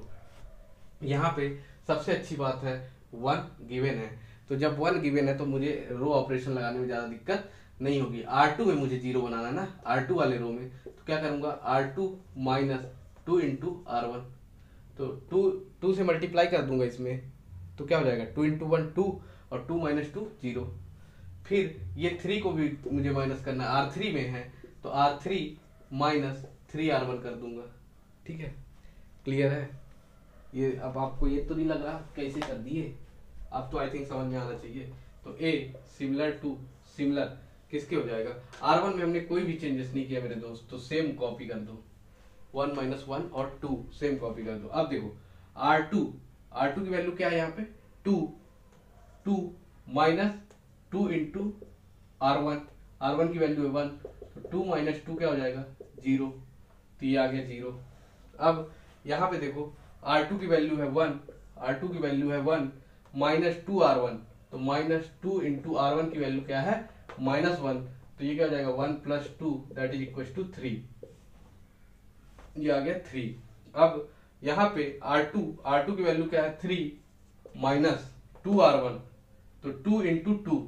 यहाँ पे सबसे अच्छी बात है 1 गिवन है, तो जब 1 गिवन है तो मुझे रो ऑपरेशन लगाने में ज़्यादा दिक्कत नहीं होगी। R2 में मुझे जीरो बनाना है ना, R2 वाले रो में, तो क्या करूँगा, R2 माइनस 2 इंटू R1, तो 2 से मल्टीप्लाई कर दूंगा इसमें, तो क्या हो जाएगा 2 इंटू 1 2 और 2 माइनस 2 0। फिर ये 3 को भी मुझे माइनस करना है, R3 में है, तो R3 माइनस 3R1 कर दूंगा। ठीक है, क्लियर है ये। अब आपको ये तो नहीं लग रहा कैसे कर दिए, अब तो आई थिंक समझ में आना चाहिए। तो A सिमिलर टू सिमिलर किसके हो जाएगा, R1 में हमने कोई भी चेंजेस नहीं किया मेरे दोस्त, तो सेम कॉपी कर दो, 1 माइनस 1 और 2 सेम कॉपी कर दो। अब देखो R2 की वैल्यू क्या है यहाँ पे, 2 माइनस 2 इंटू R1 की वैल्यू है 1, तो 2 माइनस 2 क्या हो जाएगा 0, तो ये आ गया 0। अब यहाँ पे देखो R2 की वैल्यू है 1 माइनस 2R1, तो माइनस 2 इंटू R1 की वैल्यू क्या है -1, तो ये क्या हो जाएगा 1 plus 2 that is equal to 3, ये आ गया 3। अब यहाँ पे R2 की वैल्यू क्या है 3 माइनस 2R1, तो 2 इंटू 2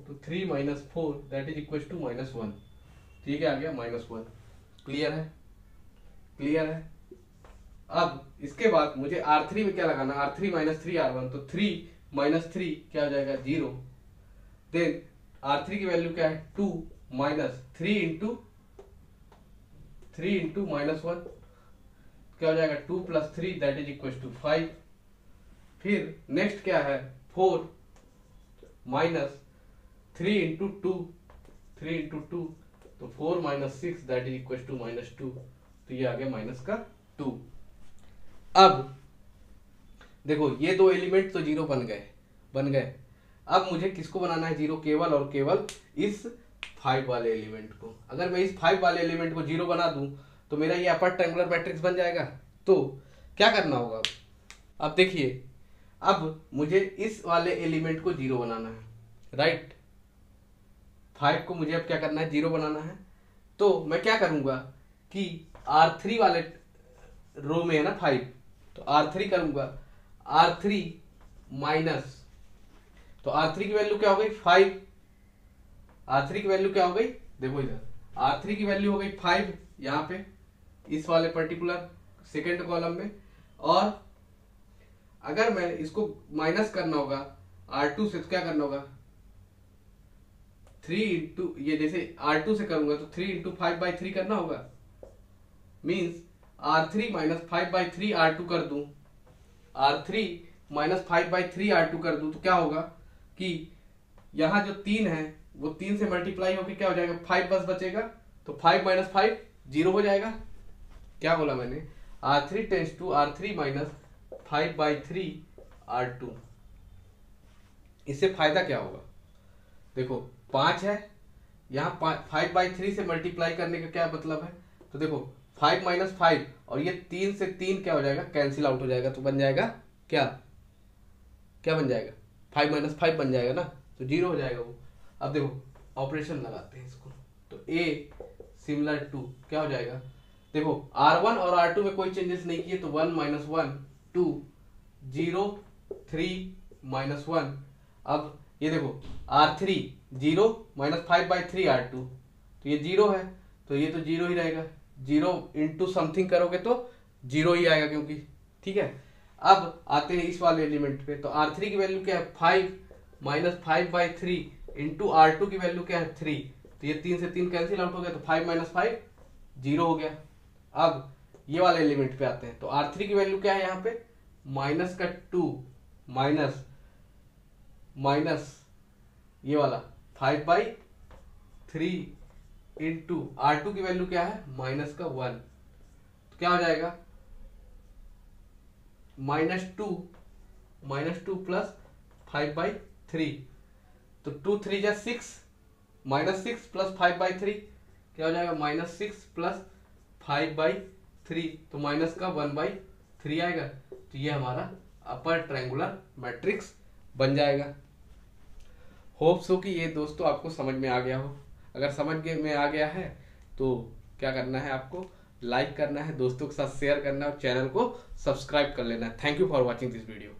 तो 3 minus 4 that is equal to -1, ठीक है, आ गया -1। क्लियर है। अब इसके बाद मुझे R3 में क्या लगाना, R3 माइनस 3R1, तो 3 माइनस 3 क्या हो जाएगा 0। देन R3 की वैल्यू क्या है 2 माइनस 3 इंटू -1, क्या हो जाएगा 2 plus 3 that is equal to 5। फिर नेक्स्ट क्या है 4 माइनस 3 इंटू 2, तो 4 minus 6 that is equal to -2, तो ये आ गया -2। अब देखो ये दो एलिमेंट तो जीरो बन गए। अब मुझे किसको बनाना है जीरो, केवल और केवल इस 5 वाले एलिमेंट को। अगर मैं इस 5 वाले एलिमेंट को जीरो बना दूं तो मेरा ये अपर ट्रायंगुलर मैट्रिक्स बन जाएगा। तो क्या करना होगा, अब देखिए, अब मुझे इस वाले एलिमेंट को जीरो बनाना है, राइट। 5 को मुझे अब क्या करना है, जीरो बनाना है। तो मैं क्या करूंगा कि R3 वाले रो में है ना 5, तो R3 करूंगा, R3 माइनस, तो R3 की वैल्यू क्या हो गई 5, R3 की वैल्यू क्या हो गई, देखो इधर R3 की वैल्यू हो गई 5 यहाँ पे इस वाले पर्टिकुलर सेकेंड कॉलम में। और अगर मैं इसको माइनस करना होगा R2 से, तो क्या करना होगा 3 इंटू, ये जैसे R2 से करूंगा तो 3 इंटू 5/3 करना होगा, मीन्स R3 माइनस 5/3 R2 कर दूं, R3 माइनस 5/3 R2 कर दूं, तो क्या होगा कि यहाँ जो 3 है वो 3 से मल्टीप्लाई होकर क्या हो जाएगा 5 बस बचेगा, तो 5 माइनस 5 0 हो जाएगा। क्या बोला मैंने, R3 tense to R3 minus 5/3 R2। इससे फायदा क्या होगा, देखो 5 है यहाँ, 5/3 से मल्टीप्लाई करने का क्या मतलब है, तो देखो 5 माइनस 5 और ये 3 से 3 क्या हो जाएगा, कैंसिल आउट हो जाएगा, तो बन जाएगा क्या बन जाएगा 5 माइनस 5 बन जाएगा ना, तो 0 हो जाएगा वो। अब देखो ऑपरेशन लगाते हैं इसको, तो A सिमिलर टू क्या हो जाएगा, देखो R1 और R2 में कोई चेंजेस नहीं किए, तो 1 माइनस 1 2 0 3 माइनस 1। अब ये देखो R3 0 माइनस 5/3 R2, तो ये 0 है, तो ये तो 0 ही रहेगा, 0 इंटू समथिंग करोगे तो 0 ही आएगा क्योंकि, ठीक है। अब आते हैं इस वाले एलिमेंट पे, तो R3 की वैल्यू क्या है 5 माइनस 5/3 इंटू R2 की वैल्यू क्या है 3, तो ये 3 से 3 कैंसिल आउट हो गया, तो 5 माइनस 5 0 हो गया। अब ये वाले एलिमेंट पे आते हैं, तो R3 की वैल्यू क्या है यहाँ पे माइनस का 2 माइनस माइनस ये वाला 5/3 इंटू R2 की वैल्यू क्या है माइनस का 1, तो क्या हो जाएगा -2 प्लस 5/3, तो 2 3 जा 6, -6 प्लस 5/3 क्या हो जाएगा -6 प्लस 5/3, तो माइनस का 1/3 आएगा। तो ये हमारा अपर ट्रायंगुलर मैट्रिक्स बन जाएगा। होप सो कि ये दोस्तों आपको समझ में आ गया हो। अगर समझ में आ गया है तो क्या करना है, आपको लाइक करना है, दोस्तों के साथ शेयर करना है और चैनल को सब्सक्राइब कर लेना है। Thank you for watching this video.